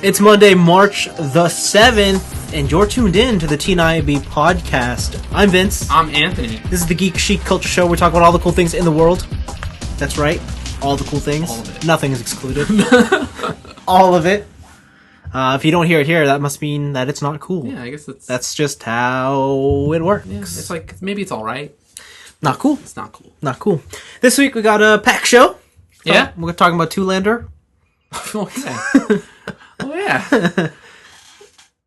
It's Monday, March the 7th, and you're tuned in to the tniab podcast. I'm Vince. I'm Anthony. This is the Geek Chic Culture Show. We talk about all the cool things in the world. That's right. All the cool things. All of it. Nothing is excluded. All of it. If you don't hear it here, that must mean that it's not cool. Yeah, I guess that's just how it works. Yeah, it's like, maybe it's alright. Not cool. It's not cool. Not cool. This week we got a pack show. Yeah? We're talking about Zoolander. Oh, yeah. Oh, yeah.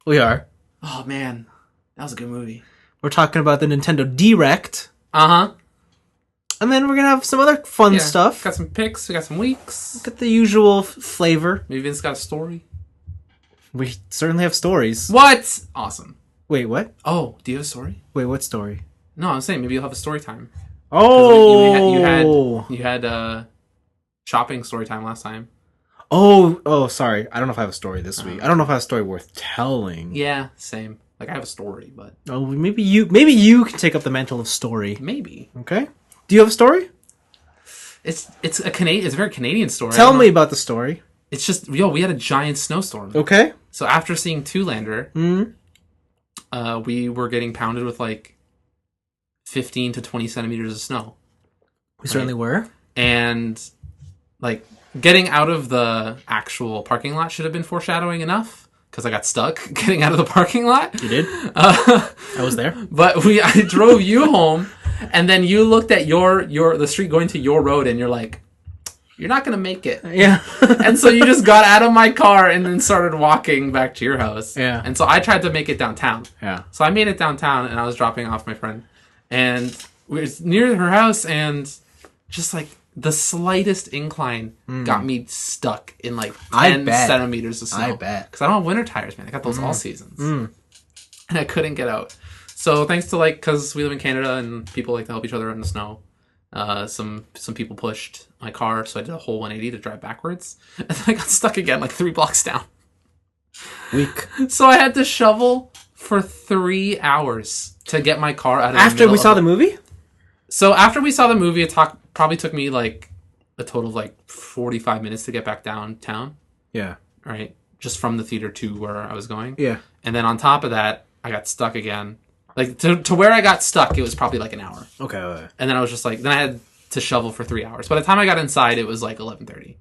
We are. Oh, man. That was a good movie. We're talking about the Nintendo Direct. Uh-huh. And then we're going to have some other fun stuff. Got some picks. We got some weeks. Got the usual flavor. Maybe Vince got a story. We certainly have stories. What? Awesome. Wait, what? Oh, do you have a story? Wait, what story? No, I'm saying maybe you'll have a story time. Oh! You had shopping story time last time. Oh, sorry. I don't know if I have a story this week. I don't know if I have a story worth telling. Yeah, same. Like, I have a story, but... Oh, maybe you can take up the mantle of story. Maybe. Okay. Do you have a story? It's a very Canadian story. Tell me about the story. It's just, we had a giant snowstorm. Okay. So after seeing Zoolander, we were getting pounded with like 15 to 20 centimeters of snow. We certainly were. And like getting out of the actual parking lot should have been foreshadowing enough because I got stuck getting out of the parking lot. You did? I was there. But I drove you home, and then you looked at the street going to your road, and you're like, you're not going to make it. Yeah. And so you just got out of my car and then started walking back to your house. Yeah. And so I tried to make it downtown. Yeah. So I made it downtown, and I was dropping off my friend. And we was near her house, and just like the slightest incline got me stuck in like 10 centimeters of snow. I bet. Because I don't have winter tires, man. I got those all seasons. And I couldn't get out. So thanks to because we live in Canada and people like to help each other in the snow. Some people pushed my car, so I did a whole 180 to drive backwards, and then I got stuck again, like 3 blocks down. Weak. So I had to shovel for 3 hours to get my car out of After we saw the movie? So after we saw the movie, it probably took me like a total of like 45 minutes to get back downtown. Yeah. Right? Just from the theater to where I was going. Yeah. And then on top of that, I got stuck again. Like, to where I got stuck, it was probably like an hour. Okay. And then I was just like, then I had to shovel for 3 hours. By the time I got inside, it was like 11:30.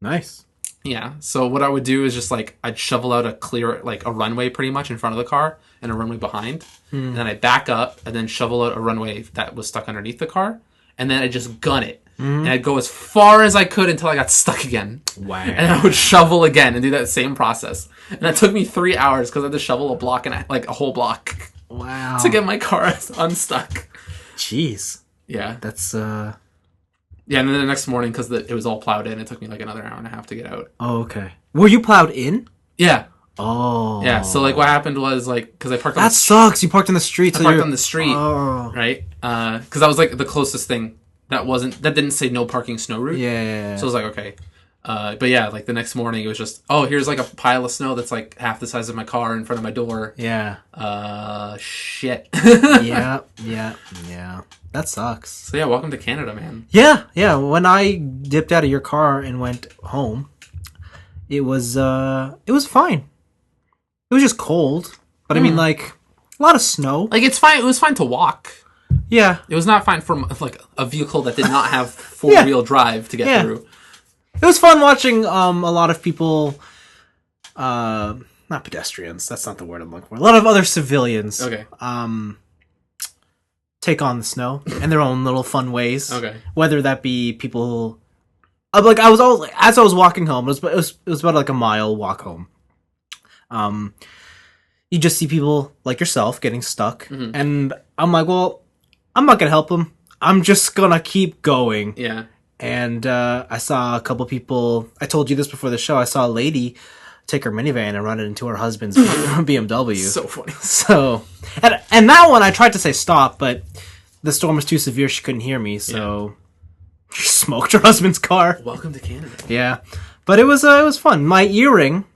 Nice. Yeah. So what I would do is just like, I'd shovel out a runway pretty much in front of the car and a runway behind. And then I'd back up and then shovel out a runway that was stuck underneath the car. And then I'd just gun it. And I'd go as far as I could until I got stuck again. Wow. And I would shovel again and do that same process. And that took me 3 hours because I had to shovel a block and a whole block. Wow. To get my car unstuck. Jeez. Yeah. That's, Yeah, and then the next morning, because it was all plowed in, it took me like another hour and a half to get out. Oh, okay. Were you plowed in? Yeah. Oh. Yeah, so like what happened was like, because I parked on that sucks. You parked on the street. I parked on the street, oh. right? Because that was like the closest thing that didn't say no parking snow route. Yeah. So I was like, okay. But yeah, like the next morning it was just, here's like a pile of snow that's like half the size of my car in front of my door. Yeah. Shit. Yeah. That sucks. So yeah, welcome to Canada, man. Yeah. When I dipped out of your car and went home, it was fine. It was just cold, but I mean, like, a lot of snow. Like, it's fine. It was fine to walk. Yeah. It was not fine for like a vehicle that did not have four-wheel drive to get through. It was fun watching a lot of people, not pedestrians, that's not the word I'm looking for. A lot of other civilians. Okay. Take on the snow in their own little fun ways. Okay. Whether that be people, like as I was walking home, it was about like a mile walk home. You just see people like yourself getting stuck, and I'm like, well, I'm not gonna help them. I'm just gonna keep going. Yeah. And I saw a couple people. I told you this before the show. I saw a lady take her minivan and run it into her husband's BMW. So funny. So, and that one I tried to say stop, but the storm was too severe. She couldn't hear me, so she smoked her husband's car. Welcome to Canada. Yeah, but it was fun. My earring,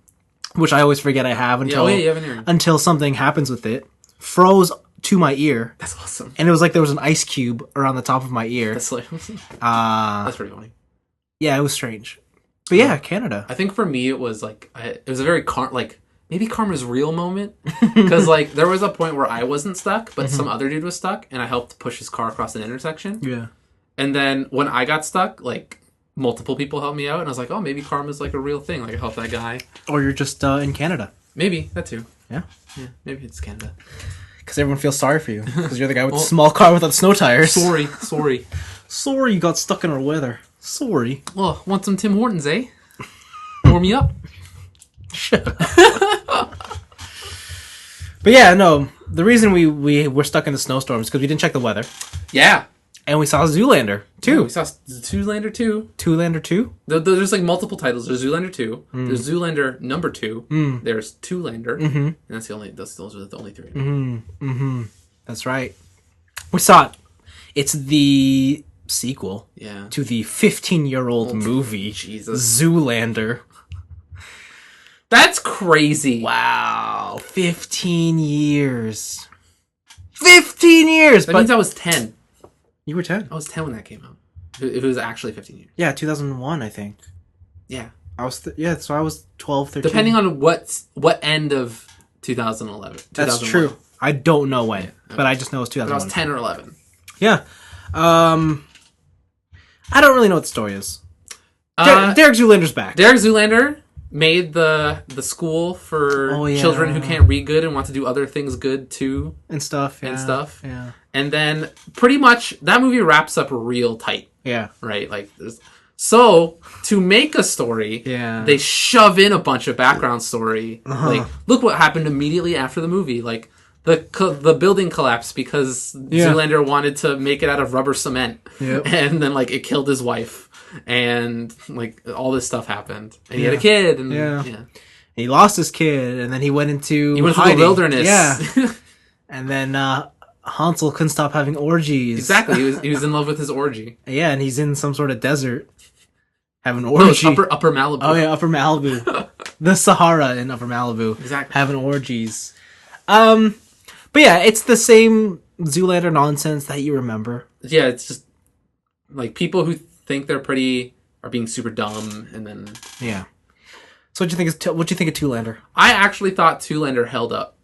which I always forget I have until you have an earring. Until something happens with it, froze to my ear. That's awesome. And it was like there was an ice cube around the top of my ear. That's pretty funny. Yeah, it was strange. But yeah, Canada. I think for me it was like it was a very maybe karma's real moment, because like there was a point where I wasn't stuck, but some other dude was stuck, and I helped push his car across an intersection. Yeah. And then when I got stuck, like multiple people helped me out, and I was like, oh, maybe karma's like a real thing. Like I helped that guy. Or you're just in Canada. Maybe that too. Yeah. Yeah. Maybe it's Canada. Because everyone feels sorry for you. Because you're the guy with the small car without snow tires. Sorry. Sorry you got stuck in our weather. Sorry. Well, want some Tim Hortons, eh? Warm me up. Shut up. But yeah, no. The reason we were stuck in the snowstorm is because we didn't check the weather. Yeah. And we saw Zoolander 2. Yeah, we saw Zoolander 2. Zoolander 2? There's like multiple titles. There's Zoolander 2. There's Zoolander number 2. There's Zoolander. And that's those are the only three. That's right. We saw it. It's the sequel to the 15-year-old movie, Jesus. Zoolander. That's crazy. Wow. 15 years. 15 years! That means I was 10. You were 10. I was 10 when that came out. If it was actually 15 years. Yeah, 2001, I think. Yeah. I was so I was 12, 13. Depending on what end of 2011. That's true. I don't know when, but I just know it's 2001. But I was 10 or 11. Yeah. I don't really know what the story is. Derek Zoolander's back. Derek Zoolander made the school for children who can't read good and want to do other things good too. And stuff. Yeah. And then pretty much that movie wraps up real tight. Yeah. Right? Like so to make a story, they shove in a bunch of background story. Like, look what happened immediately after the movie. Like the building collapsed because Zoolander wanted to make it out of rubber cement. Yep. And then like it killed his wife. And like all this stuff happened. And he had a kid and he lost his kid, and then he went into the wilderness. Yeah. And then Hansel couldn't stop having orgies. Exactly. He was in love with his orgy. Yeah, and he's in some sort of desert having an orgy. No, Upper Malibu. Oh yeah, Upper Malibu. The Sahara in Upper Malibu. Exactly. Having orgies. But yeah, it's the same Zoolander nonsense that you remember. Yeah, it's just like people who think they're pretty are being super dumb, and then So what do you think of Zoolander? I actually thought Zoolander held up.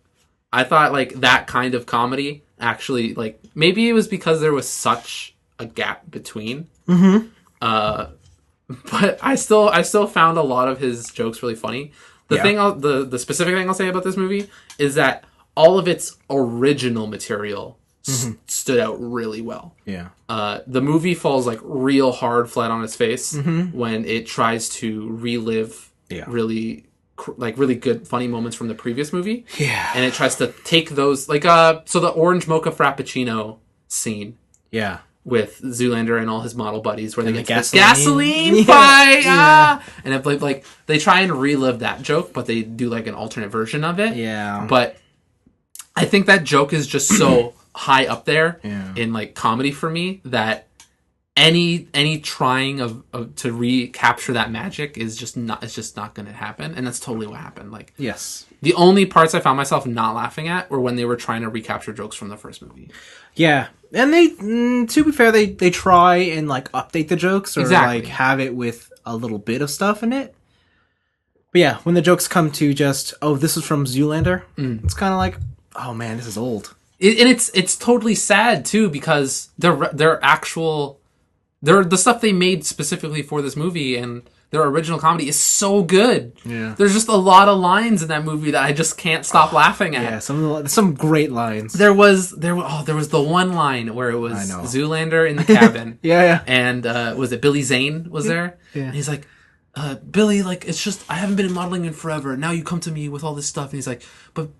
I thought like that kind of comedy actually, like, maybe it was because there was such a gap between. But I still found a lot of his jokes really funny. The specific thing I'll say about this movie is that all of its original material stood out really well. Yeah. The movie falls like real hard flat on its face when it tries to relive really good funny moments from the previous movie. Yeah. And it tries to take those like so the orange mocha frappuccino scene. Yeah. With Zoolander and all his model buddies, where they get this gasoline fight, and it, like they try and relive that joke, but they do like an alternate version of it. Yeah. But I think that joke is just so high up there in like comedy for me that any trying of to recapture that magic is just not going to happen, and that's totally what happened. Like, yes, the only parts I found myself not laughing at were when they were trying to recapture jokes from the first movie. Yeah, and they, to be fair, they try and like update the jokes or like have it with a little bit of stuff in it. But yeah, when the jokes come to just this is from Zoolander, it's kind of like, oh man, this is old. And it's totally sad too, because their actual. The stuff they made specifically for this movie and their original comedy is so good. Yeah. There's just a lot of lines in that movie that I just can't stop laughing at. Yeah, some great lines. There was the one line where it was Zoolander in the cabin. Yeah. And was it Billy Zane was there? Yeah. And he's like, Billy, like, it's just, I haven't been in modeling in forever. Now you come to me with all this stuff. And he's like, but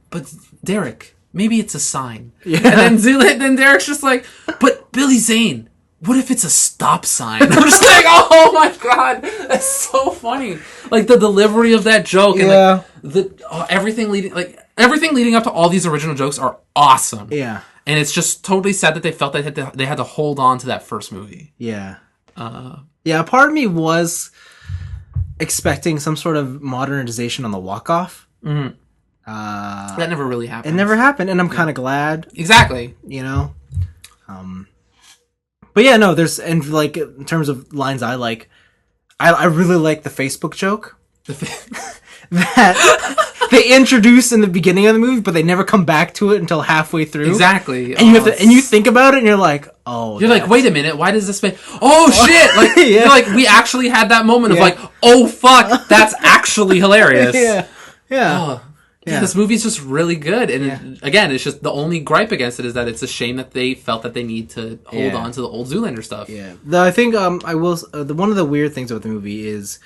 Derek, maybe it's a sign. Yeah. And then Derek's just like, but Billy Zane, what if it's a stop sign? I'm just like, oh my god, that's so funny. Like the delivery of that joke, and like everything leading up to all these original jokes are awesome. Yeah, and it's just totally sad that they felt they had to hold on to that first movie. Yeah, part of me was expecting some sort of modernization on the walk-off. Mm-hmm. That never really happened. It never happened, and I'm kind of glad. Exactly. You know. But yeah, no, in terms of lines I like, I really like the Facebook joke that they introduce in the beginning of the movie, but they never come back to it until halfway through. Exactly. And you think about it, and you're like, oh. You're like, wait a minute, why does this make... Oh, shit! Like, Yeah. you're like, we actually had that moment of like, oh, fuck, that's actually hilarious. Yeah. Oh, yeah, this movie's just really good. And again, it's just the only gripe against it is that it's a shame that they felt that they need to hold on to the old Zoolander stuff. Yeah. I think I will... one of the weird things about the movie is,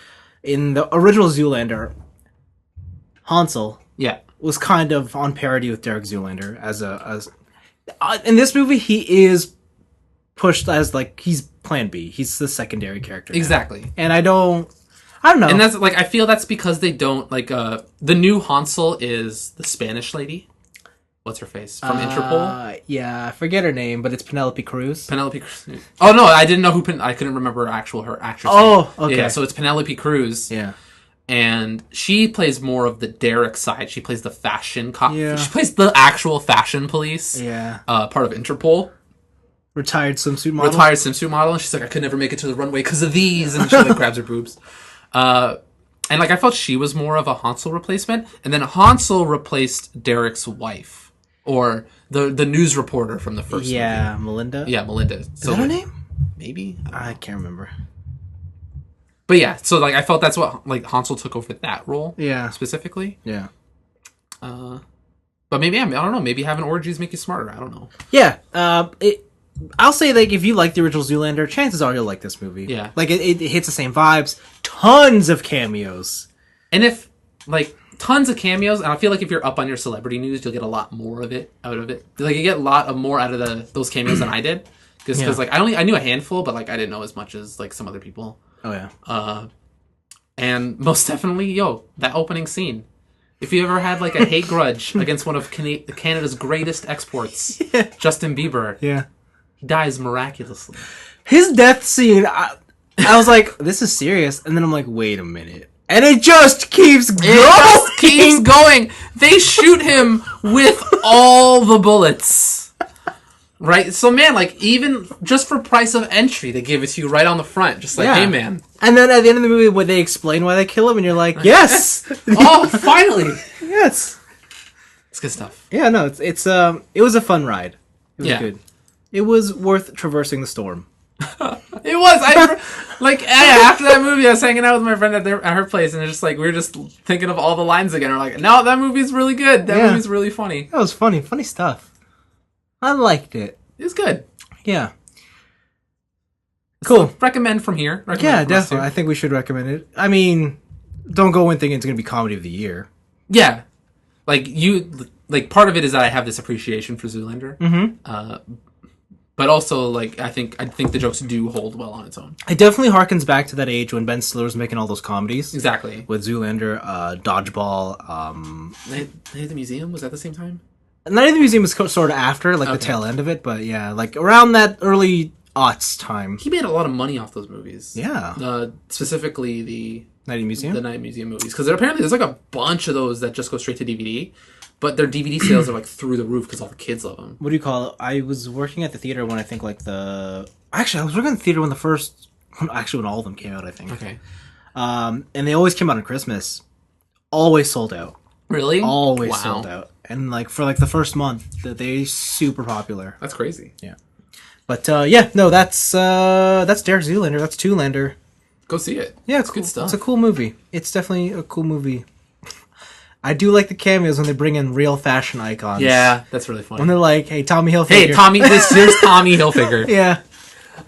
in the original Zoolander, Hansel was kind of on parity with Derek Zoolander in this movie, he is pushed as like he's Plan B. He's the secondary character. Exactly. Now. And I don't know. And that's like I feel that's because they don't like the new Hansel is the Spanish lady. What's her face from Interpol? Yeah, I forget her name, but it's Penelope Cruz. Penelope Cruz. Oh no, I didn't know I couldn't remember her actress. Oh, okay. Yeah, so it's Penelope Cruz. Yeah. And she plays more of the Derek side. She plays the fashion cop. Yeah. She plays the actual fashion police. Yeah. Part of Interpol. Retired swimsuit model. And she's like, I could never make it to the runway because of these. And she like grabs her boobs. And like I felt she was more of a Hansel replacement. And then Hansel replaced Derek's wife. Or the news reporter from the first movie. Melinda? Yeah, Melinda. Is that her name? Maybe? I can't remember. But yeah, so like I felt that's what like Hansel took over that role. Yeah. Specifically. Yeah. But maybe I don't know. Maybe having orgies make you smarter. I don't know. Yeah. I'll say like if you like the original Zoolander, chances are you'll like this movie. Yeah. Like it hits the same vibes. Tons of cameos. And if like tons of cameos, and I feel like if you're up on your celebrity news, you'll get a lot more of it out of it. Like you get a lot of more out of those cameos than I did. Because like I knew a handful, but like I didn't know as much as like some other people. Oh yeah. And most definitely, that opening scene. If you ever had like a hate grudge against one of Canada's greatest exports, Justin Bieber, he dies miraculously. His death scene, I was like, this is serious, and then I'm like, wait a minute, and it just keeps going. It just keeps going. They shoot him with all the bullets. Right, so man, like even just for price of entry, they give it to you right on the front, just like, hey man. And then at the end of the movie, when they explain why they kill him, and you're like, yes, oh, finally, yes, it's good stuff. Yeah, no, it was a fun ride. It was good. It was worth traversing the storm. It was. After that movie, I was hanging out with my friend at her place, and it's just like we were just thinking of all the lines again. We're like, no, that movie's really good. That movie's really funny. That was funny stuff. I liked it. It was good. Yeah. Cool. So, recommend from here. Yeah, definitely. I think we should recommend it. I mean, don't go in thinking it's going to be comedy of the year. Yeah. Part of it is that I have this appreciation for Zoolander. Mm-hmm. But also, like, I think the jokes do hold well on its own. It definitely harkens back to that age when Ben Stiller was making all those comedies. Exactly. With Zoolander, Dodgeball, Night at the Museum? Was that the same time? Night at the Museum was sort of after, like the tail end of it, but yeah, like around that early aughts time. He made a lot of money off those movies. Yeah. Specifically the Night at the Museum? The Night at the Museum movies. Because apparently there's like a bunch of those that just go straight to DVD, but their DVD sales are like through the roof because all the kids love them. What do you call it? I was working at the theater when I think like Actually, I was working at the theater when when all of them came out, I think. Okay. And they always came out on Christmas. Always sold out. Really? Always sold out. And like for like the first month, they super popular. That's crazy. Yeah. But that's Derek Zoolander. That's Zoolander. Go see it. Yeah, it's good stuff. It's a cool movie. It's definitely a cool movie. I do like the cameos when they bring in real fashion icons. Yeah, that's really funny. When they're like, "Hey, Tommy Hilfiger." Hey, Tommy, here's Tommy Hilfiger. Yeah.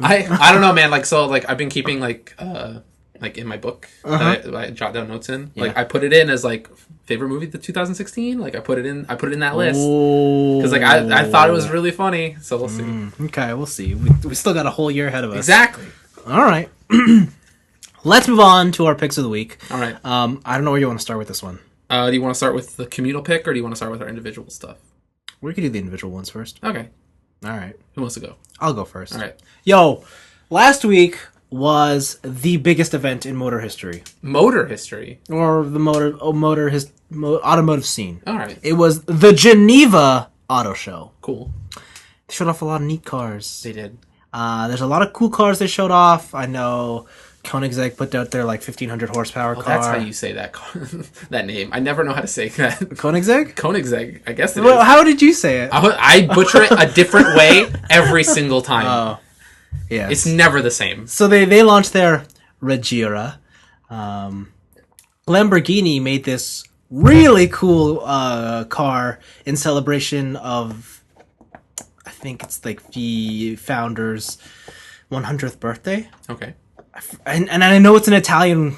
I don't know, man. Like, so, like, I've been keeping like in my book that I jot down notes in. Yeah. Like, I put it in as like favorite movie of 2016. Like, I put it in that list because like I thought it was really funny. So we'll see. Okay, we'll see. We still got a whole year ahead of us. Exactly. All right. Let's move on to our picks of the week. All right. I don't know where you want to start with this one. Do you want to start with the communal pick, or do you want to start with our individual stuff? We could do the individual ones first. Okay. All right. Who wants to go? I'll go first. All right. Yo, last week was the biggest event in motor history. Motor history? Or the automotive scene. All right. It was the Geneva Auto Show. Cool. They showed off a lot of neat cars. They did. There's a lot of cool cars they showed off. I know Koenigsegg put out their like 1500 horsepower car. That's how you say that that name. I never know how to say that. Koenigsegg? Koenigsegg. I guess it well, is. How did you say it? I butcher it a different way every single time. Oh, yeah. It's never the same. So they launched their Reggiera. Lamborghini made this really cool car in celebration of, I think it's like the founder's 100th birthday. Okay. And I know it's an Italian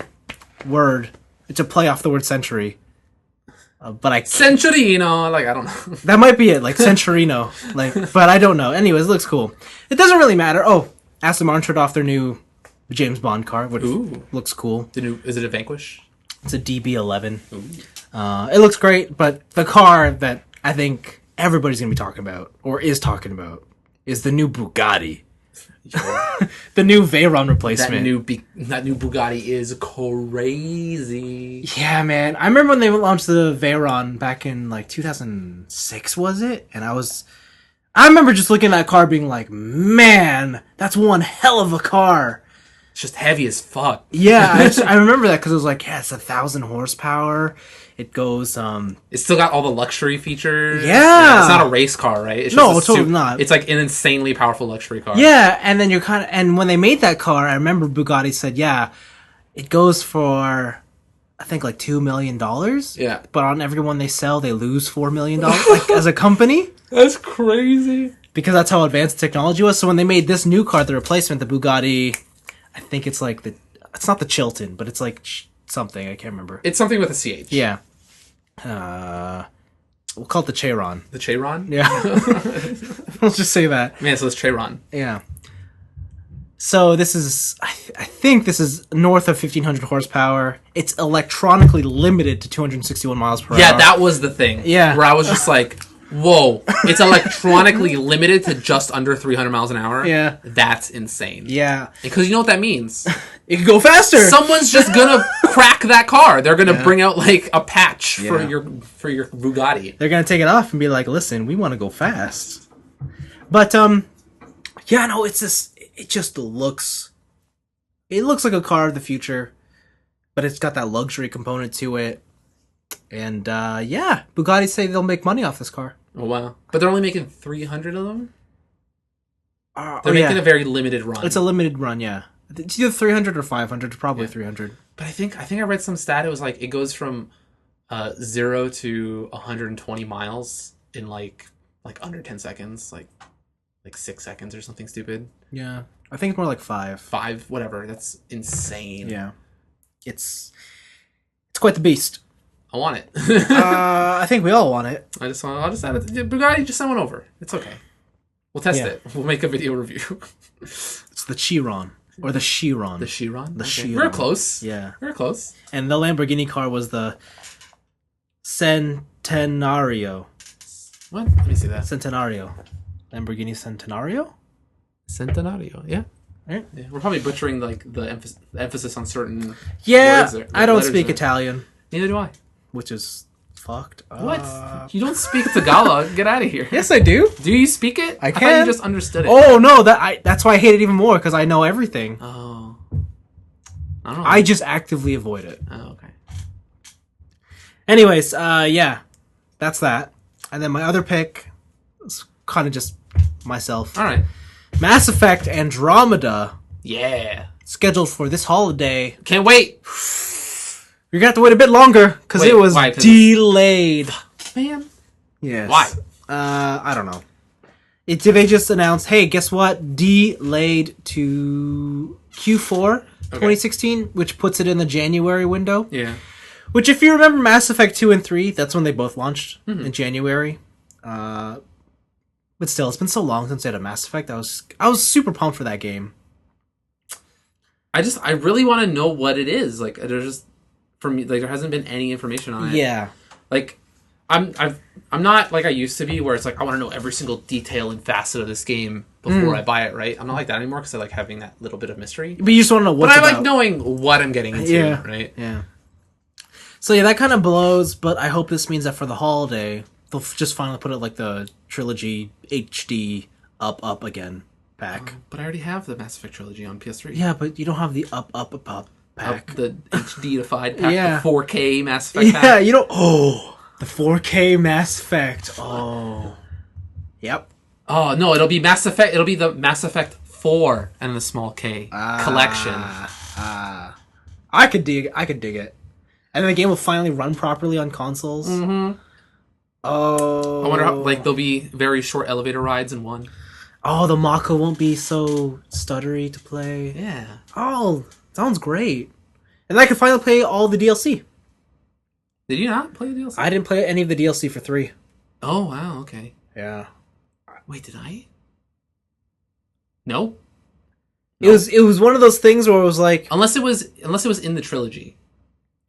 word. It's a play off the word century. But Centurino, like, I don't know. That might be it, like Centurino. But I don't know. Anyways, it looks cool. It doesn't really matter. Oh, Aston Martin showed off their new James Bond car, which looks cool. Is it a Vanquish? It's a DB11. It looks great, but the car that I think everybody's going to be talking about, or is talking about, is the new Bugatti. The new Veyron replacement. That new Bugatti is crazy. Yeah, man. I remember when they launched the Veyron back in like 2006, was it? And I remember just looking at that car being like, man, that's one hell of a car. It's just heavy as fuck. Yeah, I remember that because it was like, yeah, it's 1,000 horsepower. It goes, It's still got all the luxury features. Yeah. It's not a race car, right? It's no, totally not. It's like an insanely powerful luxury car. Yeah, and then and when they made that car, I remember Bugatti said, yeah, it goes for, I think like $2 million. Yeah. But on every one they sell, they lose $4 million like, as a company. That's crazy. Because that's how advanced technology was. So when they made this new car, the replacement, the Bugatti, I think it's like it's not the Chilton, but it's like something, I can't remember. It's something with a CH. Yeah. We'll call it the Chiron. The Chiron? Yeah. We'll just say that. Man, so it's Chiron. Yeah. So this is, I think this is north of 1,500 horsepower. It's electronically limited to 261 miles per hour. Yeah, that was the thing. Yeah. Where I was just like, whoa, it's electronically limited to just under 300 miles an hour? Yeah. That's insane. Yeah. Because you know what that means? It can go faster. Someone's just gonna crack that car. They're gonna bring out like a patch for your Bugatti. They're gonna take it off and be like, listen, we want to go fast. But yeah, no, it's just it looks like a car of the future, but it's got that luxury component to it. And yeah, Bugatti say they'll make money off this car. Oh wow! But they're only making 300 of them. They're making a very limited run. It's a limited run, yeah. It's either 300 or 500. Probably 300. But I think I read some stat. It was like it goes from 0 to 120 miles in like under 10 seconds, like 6 seconds or something stupid. Yeah, I think it's more like 5. 5, whatever. That's insane. Yeah, it's quite the beast. I want it. I think we all want it. I'll just add it. Bugatti, just send one over. It's okay. We'll test it. We'll make a video review. It's the Chiron. Or the Chiron. The Chiron? The Chiron. We're close. Yeah. We're close. And the Lamborghini car was the Centenario. What? Let me see that. Centenario. Lamborghini Centenario? Centenario, yeah. Right. Yeah. We're probably butchering like the emphasis on certain words there, I don't speak Italian. Neither do I. Which is fucked. What? You don't speak Tagalog. Get out of here. Yes, I do. Do you speak it? I can. thought you just understood it. Oh, no. That's why I hate it even more, because I know everything. Oh. I don't know. I just actively avoid it. Oh, okay. Anyways, yeah. That's that. And then my other pick is kind of just myself. All right. Mass Effect Andromeda. Yeah. Scheduled for this holiday. Can't wait. You're gonna have to wait a bit longer because it was delayed. Man. Yes. Why? I don't know. They just announced, hey, guess what? Delayed to Q4 2016, which puts it in the January window. Yeah. Which, if you remember Mass Effect 2 and 3, that's when they both launched in January. But still, it's been so long since I had a Mass Effect. I was super pumped for that game. I really want to know what it is. Like, there's just, for me, like, there hasn't been any information on it. Yeah. Like, I'm not like I used to be, where it's like I want to know every single detail and facet of this game before I buy it. Right? I'm not like that anymore because I like having that little bit of mystery. But you just want to know what. But I like knowing what I'm getting into. Yeah. Right. Yeah. So yeah, that kind of blows. But I hope this means that for the holiday, they'll just finally put it like the trilogy HD up again. pack. But I already have the Mass Effect trilogy on PS3. Yeah, but you don't have the up pack. The HD-ified pack, Yeah. the 4K Mass Effect pack. Yeah, you don't... Oh, the 4K Mass Effect. Oh. Yep. Oh, no, it'll be Mass Effect. It'll be the Mass Effect 4 and the small K collection. I could dig it. And then the game will finally run properly on consoles. Mm-hmm. Oh. I wonder how, like, there'll be very short elevator rides in one. Oh, the Mako won't be so stuttery to play. Yeah. Oh, sounds great. And I can finally play all the DLC. Did you not play the DLC? I didn't play any of the DLC for 3. Oh, wow, okay. Yeah. Wait, did I? No? It was one of those things where it was like... Unless it was in the trilogy.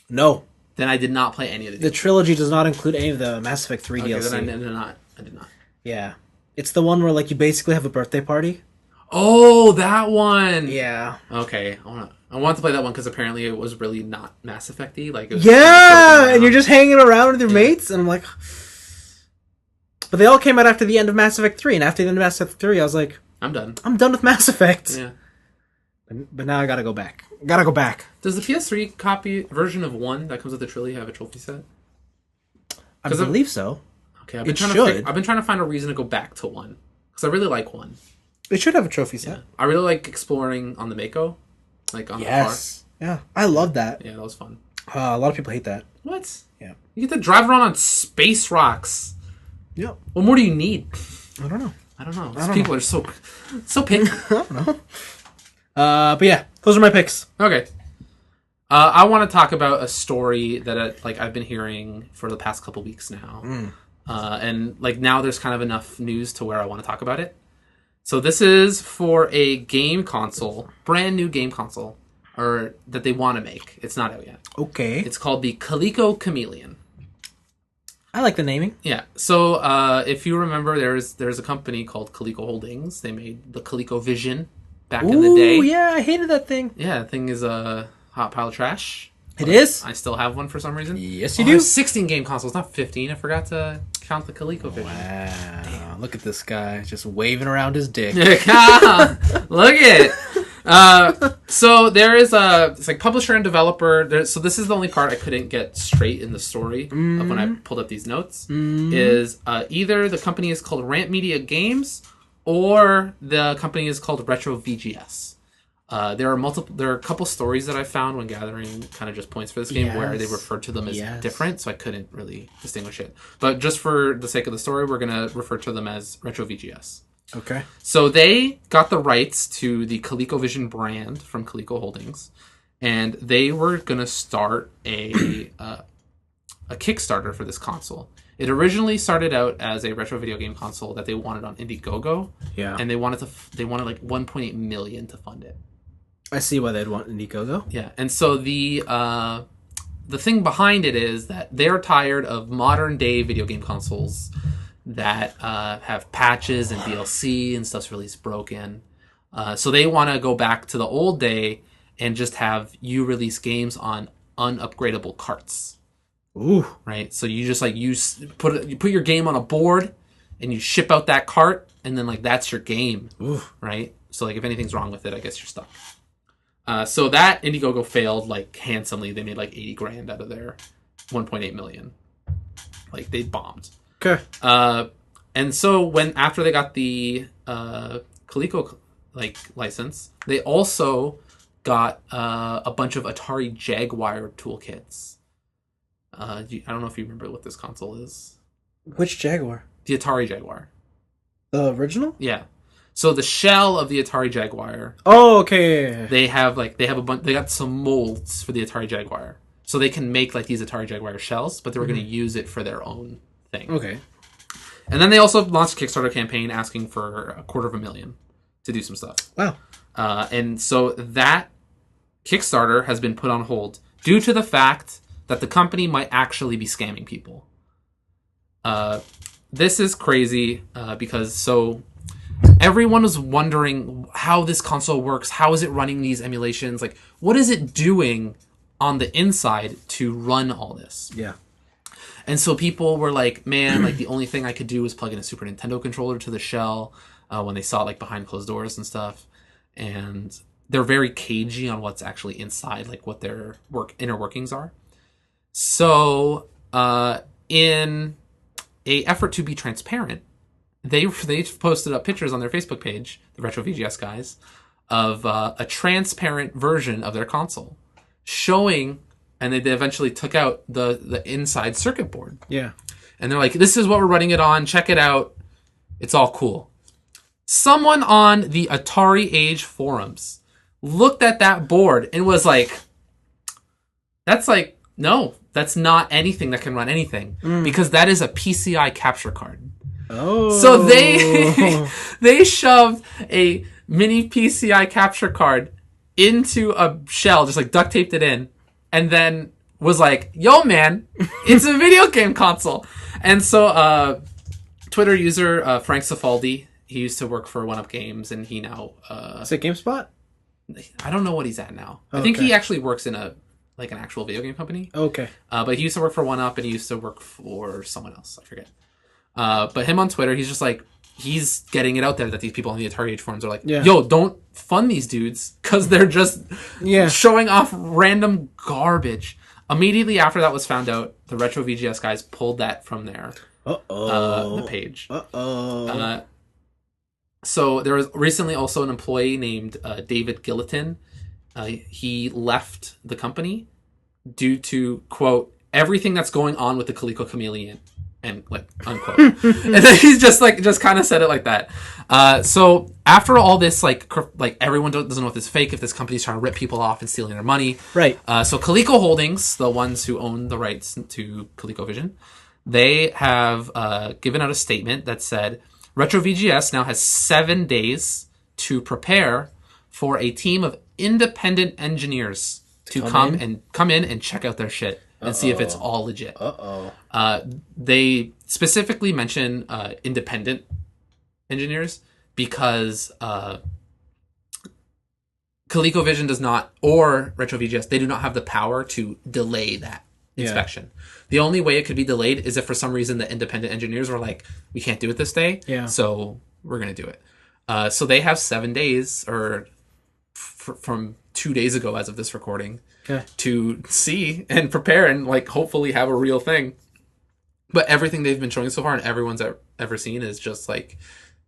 No. Then I did not play any of the DLC. The trilogy does not include any of the Mass Effect 3 DLC. Then I did not. Yeah. It's the one where like you basically have a birthday party. Oh, that one! Yeah. Okay, I want to play that one because apparently it was really not Mass Effect-y. Like, it was and you're just hanging around with your mates, and I'm like... But they all came out after the end of Mass Effect 3, and after the end of Mass Effect 3, I was like... I'm done with Mass Effect. Yeah. But now I gotta go back. Does the PS3 copy version of 1 that comes with the trilogy have a trophy set? I believe so. Okay, I've been trying to find a reason to go back to 1. Because I really like 1. It should have a trophy set. Yeah. I really like exploring on the Mako. Like, on the car. Yeah, I love that. Yeah, that was fun. A lot of people hate that. What? Yeah. You get to drive around on space rocks. Yep. What more do you need? I don't know. These people are so pink. I don't know. But yeah, those are my picks. Okay. I want to talk about a story that I've been hearing for the past couple weeks now. And like now there's kind of enough news to where I want to talk about it. So this is for a game console, brand new game console, or that they want to make. It's not out yet. Okay. It's called the Coleco Chameleon. I like the naming. Yeah. So if you remember, there's a company called Coleco Holdings. They made the Coleco Vision back in the day. Oh yeah, I hated that thing. Yeah, that thing is a hot pile of trash. It is? I still have one for some reason. Yes, you I do. have 16 game consoles, not 15. I forgot to count the Coleco Vision. Wow. Damn. Look at this guy just waving around his dick. Look at it. So there is it's like publisher and developer. So this is the only part I couldn't get straight in the story of when I pulled up these notes. Is either the company is called Rant Media Games or the company is called Retro VGS. There are a couple stories that I found when gathering kind of just points for this game where they referred to them as different, so I couldn't really distinguish it. But just for the sake of the story, we're going to refer to them as Retro VGS. Okay. So they got the rights to the ColecoVision brand from Coleco Holdings, and they were going to start a Kickstarter for this console. It originally started out as a retro video game console that they wanted on Indiegogo. Yeah. And they wanted like 1.8 million to fund it. I see why they'd want Indiegogo. Yeah. And so the thing behind it is that they're tired of modern day video game consoles that have patches and DLC and stuff's released broken. So they want to go back to the old day and just have you release games on unupgradable carts. Ooh. Right? So you just like you put your game on a board and you ship out that cart and then like that's your game. Ooh. Right? So like if anything's wrong with it, I guess you're stuck. So that Indiegogo failed like handsomely. They made like 80 grand out of their 1.8 million. Like they bombed. Okay. And so after they got the Coleco like license, they also got a bunch of Atari Jaguar toolkits. I don't know if you remember what this console is. Which Jaguar? The Atari Jaguar. The original? Yeah. So the shell of the Atari Jaguar. Oh, okay. They have a bunch. They got some molds for the Atari Jaguar, so they can make like these Atari Jaguar shells, but they were going to use it for their own thing. Okay. And then they also launched a Kickstarter campaign asking for $250,000 to do some stuff. Wow. And so that Kickstarter has been put on hold due to the fact that the company might actually be scamming people. This is crazy because everyone was wondering how this console works. How is it running these emulations? Like, what is it doing on the inside to run all this? Yeah. And so people were like, man, like the only thing I could do was plug in a Super Nintendo controller to the shell. when they saw it like behind closed doors and stuff, and they're very cagey on what's actually inside, like what their inner workings are. So in a effort to be transparent, they posted up pictures on their Facebook page, the Retro VGS guys, of a transparent version of their console, showing, and they eventually took out the inside circuit board. Yeah. And they're like, this is what we're running it on, check it out, it's all cool. Someone on the Atari Age forums looked at that board and was like, no, that's not anything that can run anything, because that is a PCI capture card. Oh. So they shoved a mini PCI capture card into a shell, just like duct taped it in, and then was like, yo man, it's a video game console. And so Twitter user Frank Cifaldi, he used to work for 1UP Games, and he now is it GameSpot? I don't know what he's at now. I think he actually works in an actual video game company. Okay. But he used to work for 1UP, and he used to work for someone else, I forget. But him on Twitter, he's just like, he's getting it out there that these people on the Atari Age forums are like, yo, don't fund these dudes, because they're just showing off random garbage. Immediately after that was found out, the Retro VGS guys pulled that from their the page. So there was recently also an employee named David Gilliton. He left the company due to, quote, everything that's going on with the Coleco Chameleon, and like, unquote. And then he's just kind of said it like that. So after all this, like everyone doesn't know if this is fake, if this company's trying to rip people off and stealing their money. Right. So Coleco Holdings, the ones who own the rights to ColecoVision, they have given out a statement that said, Retro VGS now has 7 days to prepare for a team of independent engineers to come in and check out their shit and see if it's all legit. They specifically mention independent engineers because ColecoVision does not, or Retro VGS, they do not have the power to delay that inspection. The only way it could be delayed is if for some reason the independent engineers were like, we can't do it this day, so we're going to do it. So they have 7 days, or from 2 days ago as of this recording, to see and prepare and like hopefully have a real thing. But everything they've been showing so far and everyone's ever seen is just like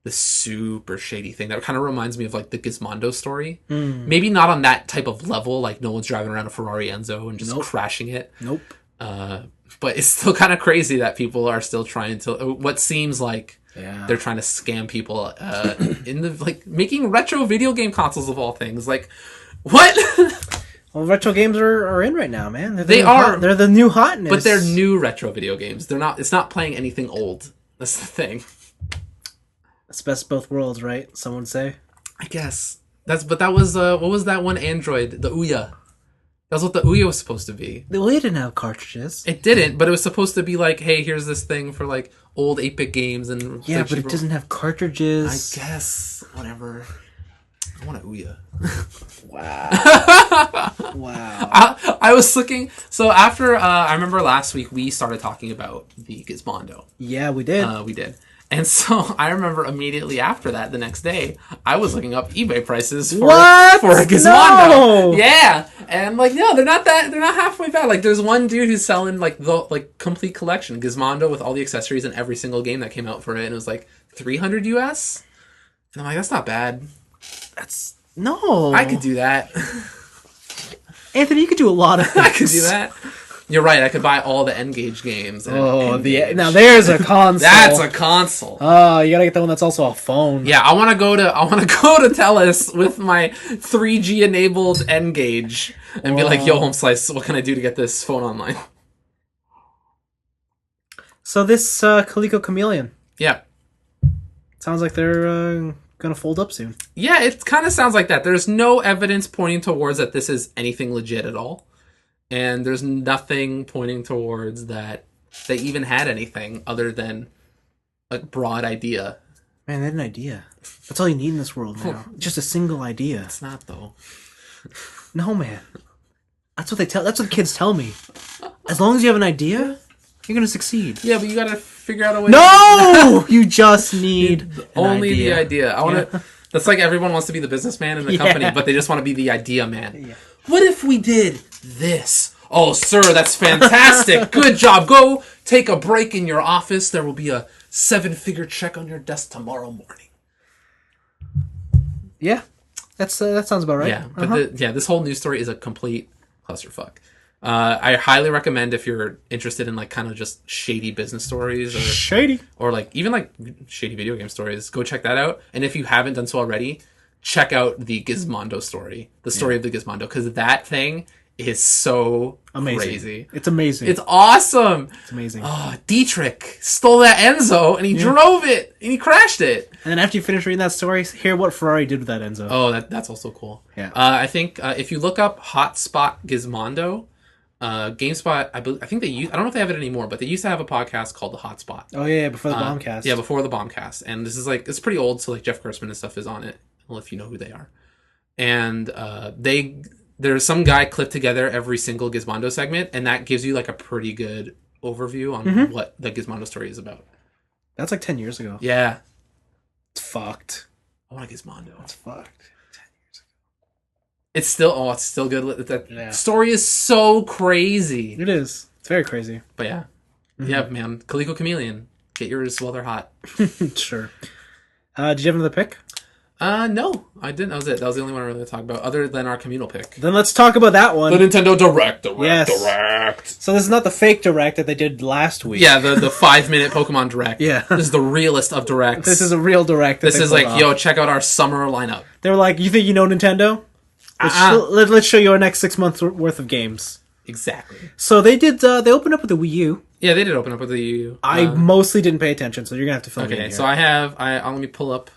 the super shady thing that kind of reminds me of like the Gizmondo story. Maybe not on that type of level, like no one's driving around a Ferrari Enzo and just crashing it. But it's still kind of crazy that people are still trying to, what seems like they're trying to scam people in the, like, making retro video game consoles of all things. Like, what? Well, retro games are in right now, man. They're the new hotness. But they're new retro video games. They're not. It's not playing anything old. That's the thing. It's best of both worlds, right? Some would say. I guess but that was what was that one Android? The Ouya. That's what the Ouya was supposed to be. The Ouya didn't have cartridges. It didn't, but it was supposed to be like, hey, here's this thing for like old 8-bit games and but it doesn't have cartridges. I guess whatever. I want a Ouya. Wow. I was looking. So after I remember last week we started talking about the Gizmondo. Yeah, we did. We did. And so I remember immediately after that, the next day, I was looking up eBay prices for a Gizmondo. No! Yeah, and like, no, they're not halfway bad. Like, there's one dude who's selling like the complete collection Gizmondo with all the accessories and every single game that came out for it, and it was like $300 US. And I'm like, that's not bad. I could do that. Anthony, you could do a lot of things. I could do that. You're right. I could buy all the N-Gage games. Now there's a console. That's a console. Oh, you gotta get the one that's also a phone. Yeah, I want to go to Telus with my 3G enabled N-Gage and be like, "Yo, Home Slice, what can I do to get this phone online?" So this Coleco Chameleon. Yeah. Sounds like they're gonna fold up soon. Yeah, it kind of sounds like that. There's no evidence pointing towards that this is anything legit at all. And there's nothing pointing towards that they even had anything other than a broad idea. Man, they had an idea. That's all you need in this world now. Just a single idea. It's not, though. No, man. That's what kids tell me. As long as you have an idea, you're gonna succeed. Yeah, but you gotta figure out a way. No, you just need only the idea. I want to. That's like everyone wants to be the businessman in the company, but they just want to be the idea man. Yeah. What if we did this? Oh, sir, that's fantastic. Good job. Go take a break in your office. There will be a 7-figure check on your desk tomorrow morning. Yeah, that sounds about right. Yeah, but this whole news story is a complete clusterfuck. I highly recommend if you're interested in like kind of just shady business stories or like even like shady video game stories, go check that out. And if you haven't done so already, check out the Gizmondo story, the story of the Gizmondo, because that thing is so amazing. Crazy. It's amazing. It's awesome. It's amazing. Oh, Dietrich stole that Enzo and he drove it and he crashed it. And then after you finish reading that story, hear what Ferrari did with that Enzo. Oh, that's also cool. Yeah. I think if you look up Hotspot Gizmondo, GameSpot, I think they use. I don't know if they have it anymore, but they used to have a podcast called The Hotspot. Oh yeah, before the Bombcast. Yeah, before the Bombcast, and this is like it's pretty old, so like Jeff Gerstmann and stuff is on it. Well, if you know who they are, and there's some guy clipped together every single Gizmondo segment, and that gives you like a pretty good overview on what the Gizmondo story is about. That's like 10 years ago. Yeah, it's fucked. I want a Gizmondo. It's fucked. It's still good. That story is so crazy. It is. It's very crazy. But yeah. Yeah, man. Coleco Chameleon. Get yours while they're hot. Sure. Did you have another pick? No, I didn't. That was it. That was the only one I really talk about, other than our communal pick. Then let's talk about that one. The Nintendo Direct. Direct. So this is not the fake Direct that they did last week. Yeah, the 5-minute Pokemon Direct. Yeah. This is the realest of Directs. This is a real Direct. This is like, yo, check out our summer lineup. They were like, you think you know Nintendo? Let's show you our next 6 months worth of games. Exactly. So they did. They opened up with the Wii U. Yeah, they did open up with the Wii U. I mostly didn't pay attention, so you're gonna have to fill me in here. So let me pull up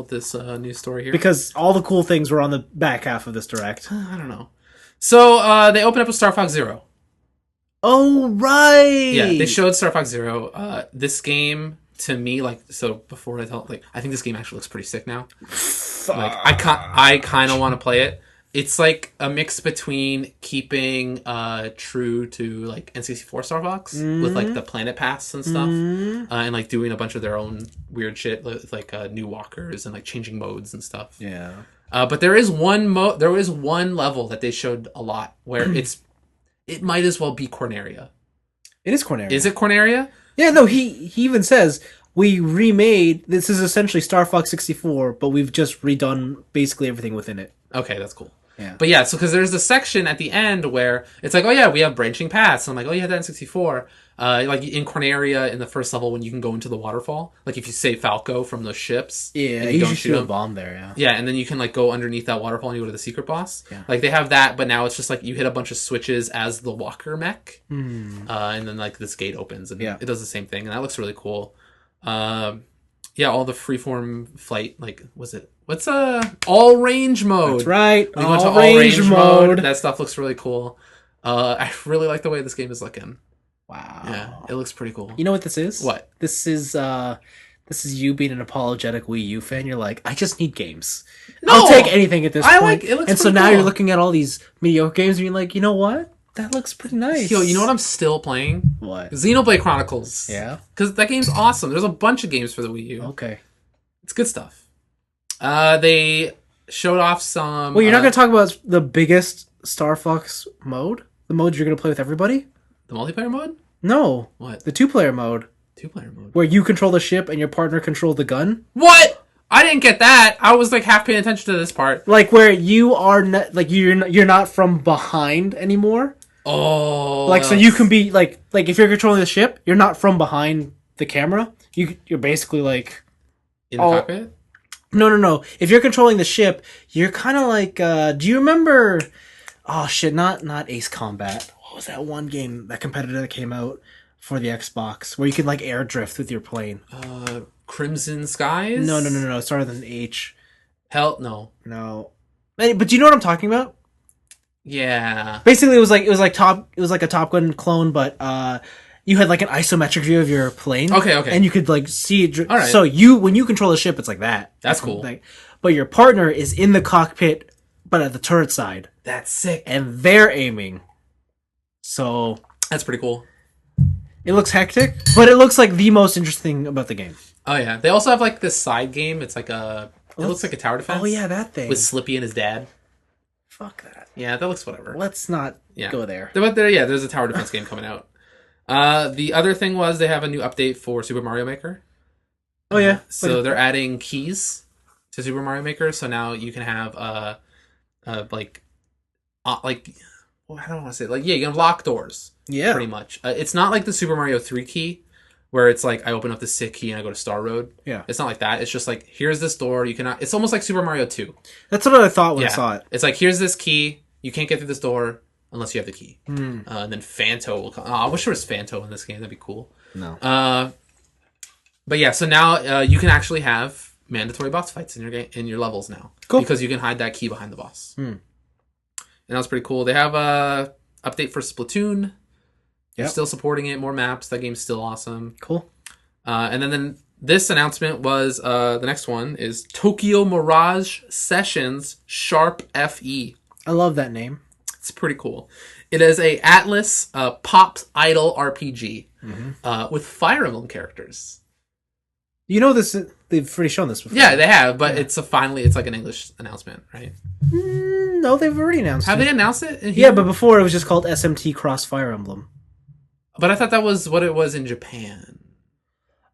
this news story here because all the cool things were on the back half of this Direct. I don't know. So they opened up with Star Fox Zero. Oh right. Yeah, they showed Star Fox Zero. This game to me, before I tell, I think this game actually looks pretty sick now. I kind of want to play it. It's like a mix between keeping true to like N64 Star Fox with like the planet paths and stuff, and like doing a bunch of their own weird shit with like new walkers and like changing modes and stuff. Yeah. But there is one level that they showed a lot where it might as well be Corneria. It is Corneria. Is it Corneria? Yeah. No. He even says we remade. This is essentially Star Fox 64, but we've just redone basically everything within it. Okay, that's cool. Yeah. But yeah, so because there's a section at the end where it's like, oh yeah, we have branching paths. And I'm like, oh, you had that in 64. Like in Corneria in the first level when you can go into the waterfall. Like if you save Falco from those ships. Yeah, you don't shoot a bomb there, yeah. Yeah, and then you can like go underneath that waterfall and you go to the secret boss. Yeah. Like they have that, but now it's just like you hit a bunch of switches as the walker mech. And then like this gate opens and it does the same thing. And that looks really cool. Yeah, all the freeform flight, what's all range mode? That's right. We went to all range mode. That stuff looks really cool. I really like the way this game is looking. Wow. Yeah, it looks pretty cool. You know what this is? What? This is you being an apologetic Wii U fan. You're like, I just need games. No! I'll take anything at this point. Like it. And so now you're looking at all these mediocre games and you're like, you know what? That looks pretty nice. Yo, you know what I'm still playing? What? Xenoblade Chronicles. Yeah? Because that game's awesome. There's a bunch of games for the Wii U. Okay. It's good stuff. They showed off some... Well, you're not going to talk about the biggest Star Fox mode? The mode you're going to play with everybody? The multiplayer mode? No. What? The two-player mode. Two-player mode? Where you control the ship and your partner controls the gun? What? I didn't get that. I was like half paying attention to this part. Like where you are not, like you're not from behind anymore. Oh, like so you can be like if you're controlling the ship, you're not from behind the camera. You're basically like in the cockpit. No. If you're controlling the ship, you're kind of like. Do you remember? Oh shit! Not Ace Combat. What was that one game, that competitor that came out for the Xbox where you could like air drift with your plane? Crimson Skies. No. It started with an H. Hell no. But do you know what I'm talking about? Yeah. Basically, it was like a Top Gun clone, but you had like an isometric view of your plane. Okay. And you could like see it. All right. So when you control the ship, it's like that. That's cool. But your partner is in the cockpit, but at the turret side. That's sick. And they're aiming. So that's pretty cool. It looks hectic, but it looks like the most interesting about the game. Oh yeah, they also have like this side game. It's like it looks like a tower defense. Oh yeah, that thing with Slippy and his dad. Fuck that. Yeah, that looks whatever. Let's not go there. But there's a tower defense game coming out. The other thing was they have a new update for Super Mario Maker. Oh yeah. So they're adding keys to Super Mario Maker. So now you can have like I don't want to say you can lock doors. Yeah. Pretty much. It's not like the Super Mario 3 key where it's like I open up the SICK key and I go to Star Road. Yeah. It's not like that. It's just like here's this door. You cannot. It's almost like Super Mario 2. That's what I thought when I saw it. It's like here's this key. You can't get through this door unless you have the key. And then Fanto will come. Oh, I wish there was Fanto in this game. That'd be cool. No. But yeah, so now you can actually have mandatory boss fights in your levels now. Cool. Because you can hide that key behind the boss. And that was pretty cool. They have a update for Splatoon. They're still supporting it. More maps. That game's still awesome. Cool. And then this announcement was the next one is Tokyo Mirage Sessions Sharp FE. I love that name. It's pretty cool. It is a Atlas pop idol RPG with Fire Emblem characters. You know this? They've already shown this before. Yeah, they have, but it's like an English announcement, right? No, they've already announced it. Have they announced it? Yeah, but before it was just called SMT Cross Fire Emblem. But I thought that was what it was in Japan.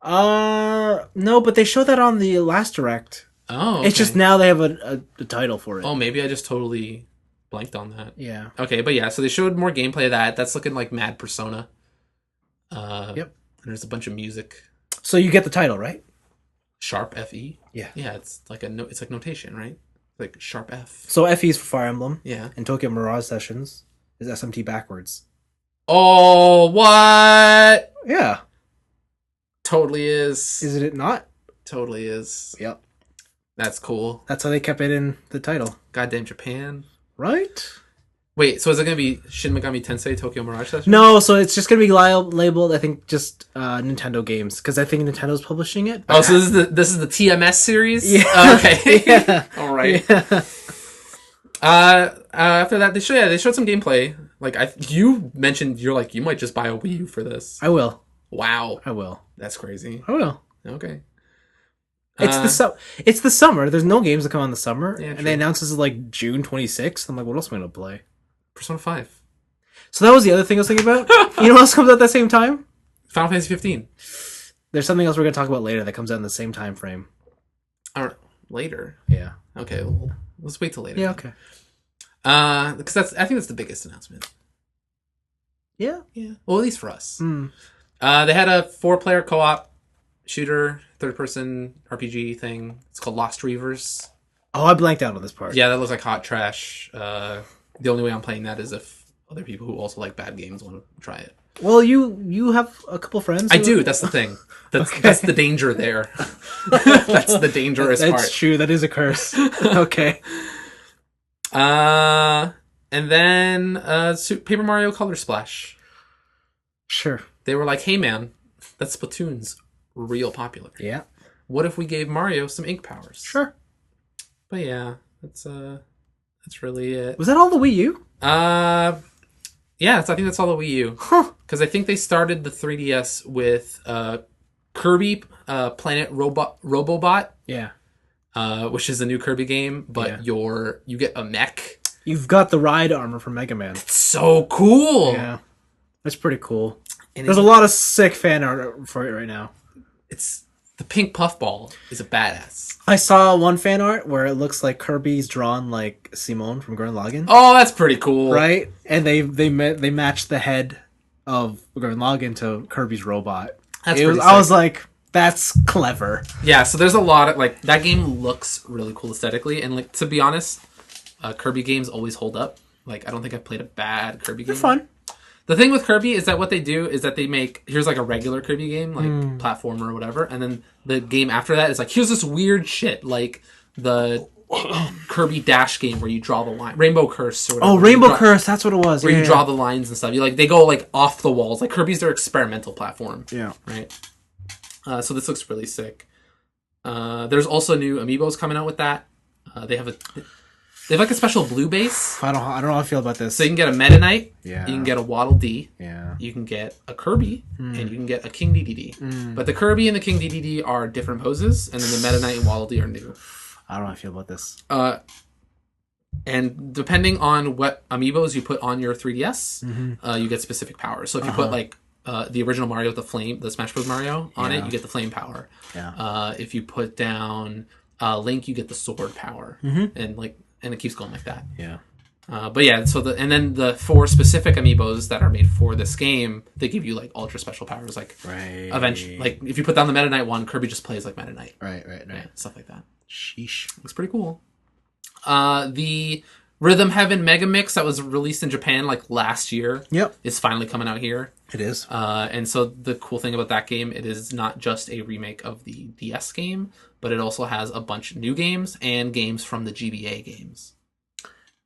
No, but they showed that on the last Direct. Oh, okay. It's just now they have a title for it. Oh, maybe I just totally blanked on that. Yeah. Okay, but yeah, so they showed more gameplay of that. That's looking like Mad Persona. Yep. And there's a bunch of music. So you get the title, right? Sharp FE? Yeah. Yeah, it's like it's like notation, right? Like Sharp F. So FE is for Fire Emblem. Yeah. And Tokyo Mirage Sessions is SMT backwards. Oh, what? Yeah. Totally is. Is it not? Totally is. Yep. That's cool. That's how they kept it in the title. Goddamn Japan. Right? Wait, so is it going to be Shin Megami Tensei Tokyo Mirage Sessions? No, so it's just going to be labeled, I think, just Nintendo games, because I think Nintendo's publishing it. Oh, so this is the TMS series? Yeah. Oh, okay. Yeah. All right. Yeah. After that, they showed some gameplay. Like you mentioned, you're like, you might just buy a Wii U for this. I will. Wow. I will. That's crazy. I will. Okay. It's the summer. There's no games that come out in the summer. Yeah, and they announced this is like June 26th. I'm like, what else am I going to play? Persona 5. So that was the other thing I was thinking about. You know what else comes out at the same time? Final Fantasy 15. There's something else we're going to talk about later that comes out in the same time frame. Later? Yeah. Okay, well, let's wait till later. Yeah, okay. Because I think that's the biggest announcement. Yeah? Yeah. Well, at least for us. They had a 4-player co-op shooter, third-person RPG thing. It's called Lost Reavers. Oh, I blanked out on this part. Yeah, that looks like hot trash. The only way I'm playing that is if other people who also like bad games want to try it. Well, you have a couple friends. I do. That's the thing. That's the danger there. That's the dangerous part. That's true. That is a curse. Okay. And then Paper Mario Color Splash. Sure. They were like, hey man, that Splatoon's real popular. Yeah. What if we gave Mario some ink powers? Sure. But yeah, that's really it. Was that all the Wii U? Yeah, I think that's all the Wii U. Huh. Because I think they started the 3DS with Kirby Planet Robobot. Yeah. Which is a new Kirby game, but you get a mech. You've got the ride armor from Mega Man. It's so cool. Yeah. That's pretty cool. And there's a lot of sick fan art for it right now. It's the pink puffball is a badass. I saw one fan art where it looks like Kirby's drawn like Simone from Gurren Lagann. Oh, that's pretty cool. Right? And they matched the head of Gurren Lagann to Kirby's robot. That's I was like, that's clever. Yeah, so there's a lot of like that game looks really cool aesthetically, and like to be honest, Kirby games always hold up. Like I don't think I've played a bad Kirby game. They're fun. The thing with Kirby is that what they do is that they make here's like a regular Kirby game, like platformer or whatever, and then the game after that is like here's this weird shit like the Kirby Dash game where you draw the line, Rainbow Curse or whatever. Oh, Rainbow Curse, that's what it was. Where you draw the lines and stuff. You like they go like off the walls. Like Kirby's their experimental platform. Yeah. Right. So this looks really sick. There's also new amiibos coming out with that. They have They have like a special blue base. I don't know how I feel about this. So you can get a Meta Knight. Yeah. You can get a Waddle Dee. Yeah. You can get a Kirby. And you can get a King Dedede. But the Kirby and the King Dedede are different poses, and then the Meta Knight and Waddle Dee are new. I don't know how I feel about this. And depending on what amiibos you put on your 3DS, you get specific powers. So if you put like the original Mario with the Smash Bros. Mario on it, you get the flame power. Yeah. If you put down Link, you get the sword power, and it keeps going like that. Yeah. But yeah, and then the 4 specific amiibos that are made for this game, they give you like ultra special powers. Like eventually, like if you put down the Meta Knight one, Kirby just plays like Meta Knight. Right. Yeah, stuff like that. Sheesh. Looks pretty cool. The Rhythm Heaven Mega Mix that was released in Japan like last year is finally coming out here. It is. And so the cool thing about that game, it is not just a remake of the DS game, but it also has a bunch of new games and games from the GBA games.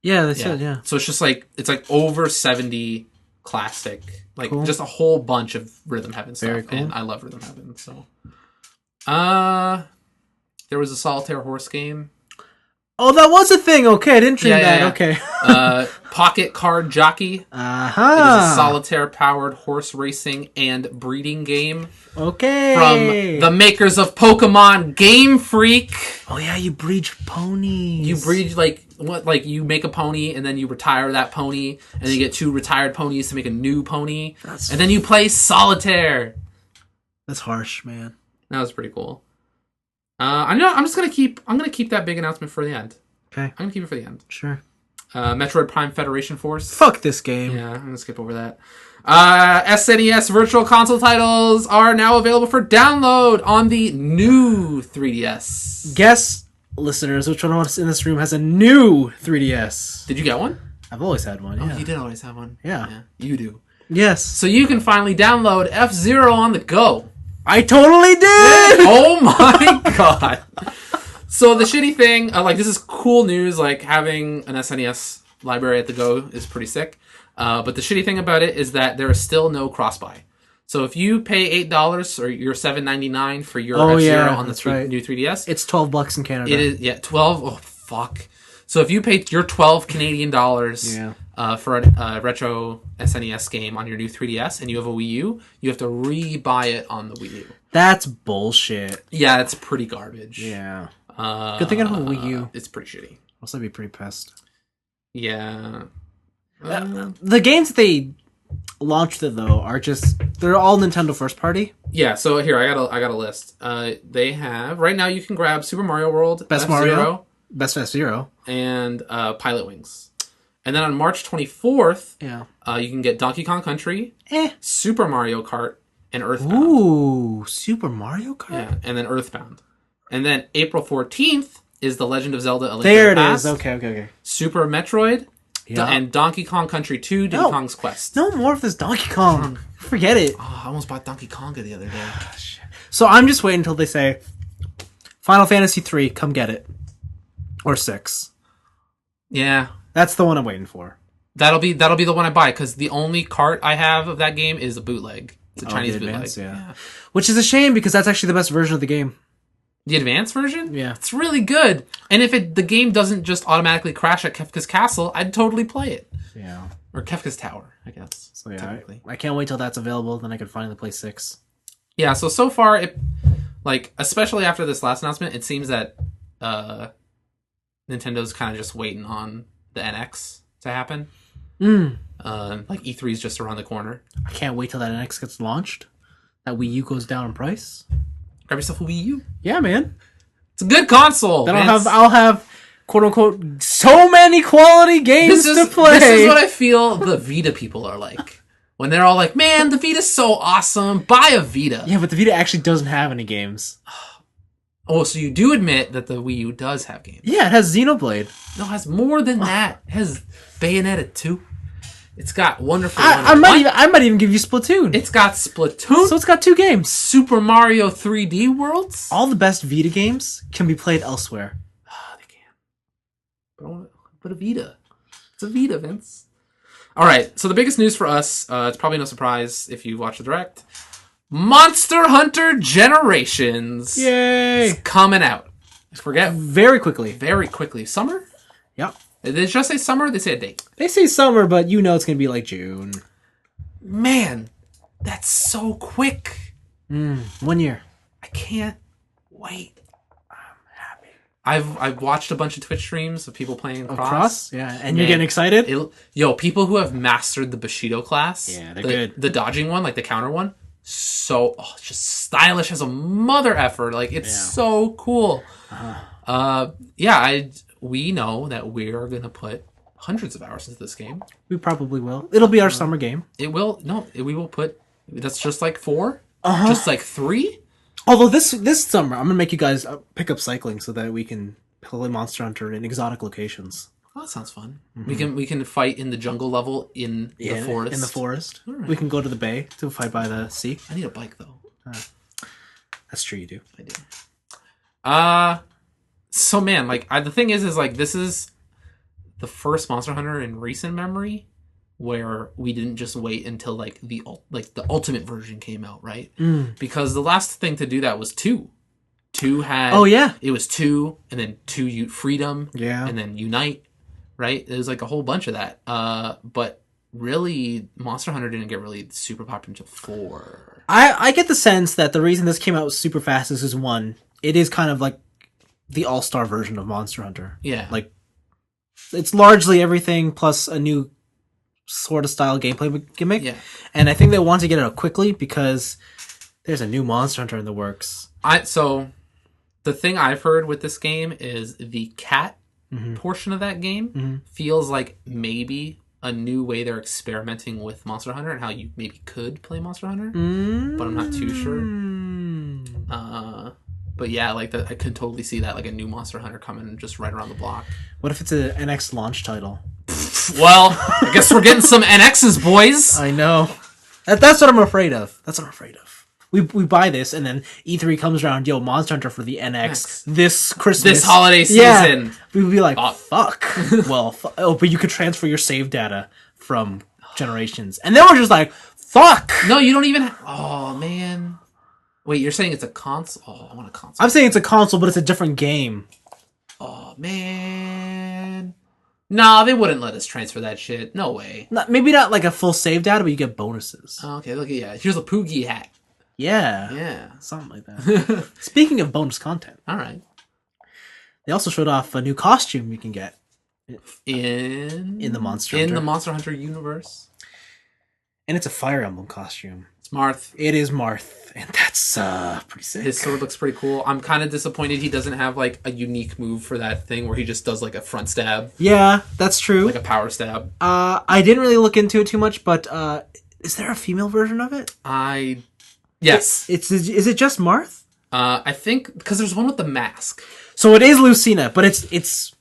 Yeah, that's it, yeah. So it's just like, it's like over 70 classic, like just a whole bunch of Rhythm Heaven stuff. Very cool. And I love Rhythm Heaven, so. There was a Solitaire Horse game. Oh, that was a thing. Okay, I didn't dream that. Yeah. Okay. Pocket Card Jockey. It is a solitaire-powered horse racing and breeding game. Okay. From the makers of Pokemon Game Freak. Oh yeah, you breed ponies. You breed like you make a pony and then you retire that pony and then you get 2 retired ponies to make a new pony. And then you play solitaire. That's harsh, man. That was pretty cool. I'm gonna keep that big announcement for the end. Okay. I'm gonna keep it for the end. Sure. Metroid Prime Federation Force. Fuck this game. Yeah, I'm gonna skip over that. SNES Virtual Console titles are now available for download on the new 3DS. Guess, listeners, which one of us in this room has a new 3DS? Did you get one? I've always had one, yeah. Oh, you did always have one. Yeah. You do. Yes. So you can finally download F-Zero on the go. I totally did! Oh my god. So the shitty thing, this is cool news, like having an SNES library at the go is pretty sick. But the shitty thing about it is that there is still no cross-buy. So if you pay $8 or your $7.99 for your F-Zero on the new 3DS, it's $12 in Canada. It is 12. Oh fuck. So if you pay your 12 Canadian dollars for a retro SNES game on your new 3DS and you have a Wii U, you have to re-buy it on the Wii U. That's bullshit. Yeah, it's pretty garbage. Yeah. Good thing I don't have a Wii U. It's pretty shitty. Also, I'd be pretty pissed. Yeah. The games that they launched though are they're all Nintendo first party. Yeah, so here I got a list. They have right now you can grab Super Mario World, Best Mario, Best F-Zero, and Pilot Wings. And then on March 24th, you can get Donkey Kong Country, Super Mario Kart, and Earthbound. Ooh, Super Mario Kart? Yeah, and then Earthbound. And then April 14th is The Legend of Zelda: A Link there to the it Past. is. Okay. Super Metroid, and Donkey Kong Country 2, Diddy Kong's Quest. No more of this Donkey Kong. Forget it. Oh, I almost bought Donkey Konga the other day. So I'm just waiting until they say, Final Fantasy 3, come get it. Or 6. Yeah. That's the one I'm waiting for. That'll be the one I buy, because the only cart I have of that game is a bootleg. It's a Chinese bootleg. Yeah. Which is a shame, because that's actually the best version of the game. The advanced version? Yeah. It's really good. And if the game doesn't just automatically crash at Kefka's Castle, I'd totally play it. Yeah. Or Kefka's Tower, I guess. So yeah, I can't wait till that's available, then I can finally play 6. Yeah, so far, especially after this last announcement, it seems that Nintendo's kind of just waiting on the NX to happen. E3's just around the corner. I can't wait till that NX gets launched. That Wii U goes down in price. Grab yourself a Wii U. Yeah, man. It's a good console. Then I'll have quote unquote so many quality games to play. This is what I feel the Vita people are like. When they're all like, man, the Vita's so awesome. Buy a Vita. Yeah, but the Vita actually doesn't have any games. Oh, so you do admit that the Wii U does have games? Yeah, it has Xenoblade. No, it has more than that. It has Bayonetta 2. It's got Wonderful I might even give you Splatoon. It's got Splatoon. So it's got 2 games. Super Mario 3D Worlds. All the best Vita games can be played elsewhere. They can. But a Vita. It's a Vita, Vince. All right, so the biggest news for us, it's probably no surprise if you watch the Direct. Monster Hunter Generations. Yay! It's coming out. Forget. Very quickly. Very quickly. Summer? Yep. Did they just say summer? Or they say a date. They say summer, but you know it's gonna be like June. Man, that's so quick. 1 year. I can't wait. I've watched a bunch of Twitch streams of people playing Cross. Yeah, and you're getting excited? People who have mastered the Bushido class. Yeah, they're good. The dodging one, like the counter one, it's just stylish as a mother effer. Like, it's so cool. We know that we are going to put hundreds of hours into this game. We probably will. It'll be our summer game. We will put, that's just like 4? Just like 3? Although this summer, I'm gonna make you guys pick up cycling so that we can play Monster Hunter in exotic locations. Oh, that sounds fun. We can fight in the jungle level in the forest. In the forest, right. We can go to the bay to fight by the sea. I need a bike though. That's true, you do. I do. So man, like the thing is like this is the first Monster Hunter in recent memory where we didn't just wait until like the ultimate version came out, right? Because the last thing to do that was 2. 2 had it was 2 and then 2 Freedom, and then Unite, right? It was like a whole bunch of that. But really, Monster Hunter didn't get really super popular until 4. I get the sense that the reason this came out super fast is because 1, it is kind of like the all-star version of Monster Hunter. Yeah, like it's largely everything plus a new sort of style gameplay gimmick. Yeah. And I think they want to get it out quickly because there's a new Monster Hunter in the works. So the thing I've heard with this game is the cat portion of that game feels like maybe a new way they're experimenting with Monster Hunter and how you maybe could play Monster Hunter, but I'm not too sure. But yeah, like I could totally see that, like a new Monster Hunter coming just right around the block. What if it's an NX launch title? Well, I guess we're getting some NXs, boys. I know. That's what I'm afraid of. We buy this, and then E3 comes around, Monster Hunter for the NX this Christmas. This holiday season. Yeah. We'd be like, fuck. Well, but you could transfer your save data from generations. And then we're just like, fuck. No, you don't even... Oh, man. Wait, you're saying it's a console? Oh, I want a console. I'm saying it's a console, but it's a different game. Oh, man... Nah, they wouldn't let us transfer that shit. No way. Maybe not like a full save data, but you get bonuses. Oh, okay, look at here's a Poogie hat. Yeah, something like that. Speaking of bonus content, all right. They also showed off a new costume you can get in the Monster Hunter. In the Monster Hunter universe, and it's a Fire Emblem costume. It's Marth. It is Marth, and that's pretty sick. His sword looks pretty cool. I'm kind of disappointed he doesn't have like a unique move for that thing where he just does like a front stab. Yeah, that's true. Like a power stab. I didn't really look into it too much, but is there a female version of it? Yes. Is it just Marth? I think because there's one with the mask. So it is Lucina, but it's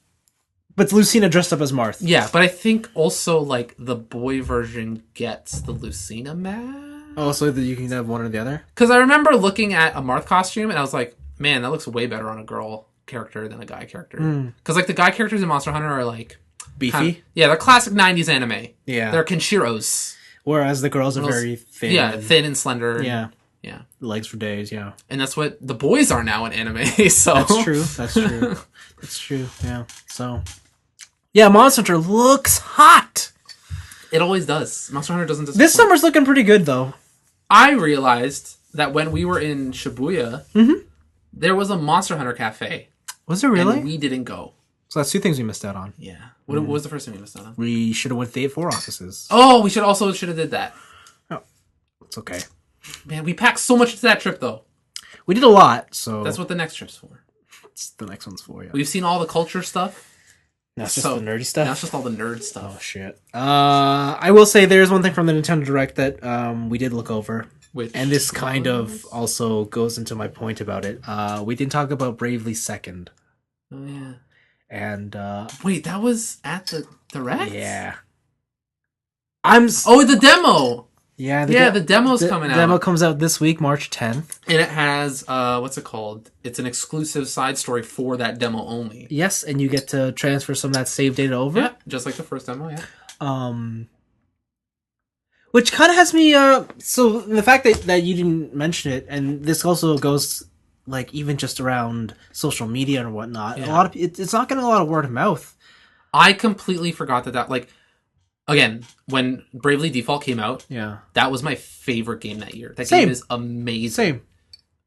Lucina dressed up as Marth. Yeah, but I think also like the boy version gets the Lucina mask. Oh, so that you can have one or the other? Because I remember looking at a Marth costume and I was like, man, that looks way better on a girl character than a guy character. Because like the guy characters in Monster Hunter are like beefy. They're classic 90s anime. Yeah, they're Kenshiros. Whereas the girls are very thin. Yeah, thin and slender. Yeah. Yeah. Legs for days, yeah. And that's what the boys are now in anime, so... That's true. That's true, yeah. So... Yeah, Monster Hunter looks hot! It always does. Monster Hunter doesn't disappoint. This summer's looking pretty good, though. I realized that when we were in Shibuya, there was a Monster Hunter cafe. Was there really? And we didn't go. So that's 2 things we missed out on. Yeah. What was the first thing we missed out on? We should have went to the 8-4 offices. Oh, we should have did that. Oh, it's okay. Man, we packed so much into that trip, though. We did a lot, so... That's what the next trip's for. It's the next one's for, yeah. We've seen all the culture stuff. Now it's just the nerdy stuff? Now it's just all the nerd stuff. Oh, shit. I will say there's one thing from the Nintendo Direct that we did look over. And this kind of also goes into my point about it. We didn't talk about Bravely Second. Oh, yeah. And, wait, that was at the Direct? Yeah. Oh, the demo! Yeah, the demo's coming out. The demo comes out this week, March 10th. And it has, what's it called? It's an exclusive side story for that demo only. Yes, and you get to transfer some of that save data over. Yeah, just like the first demo, yeah. Which kind of has me, so the fact that you didn't mention it, and this also goes, like, even just around social media and whatnot, it's not getting a lot of word of mouth. I completely forgot that like, again, when Bravely Default came out, that was my favorite game that year. That game is amazing. Same.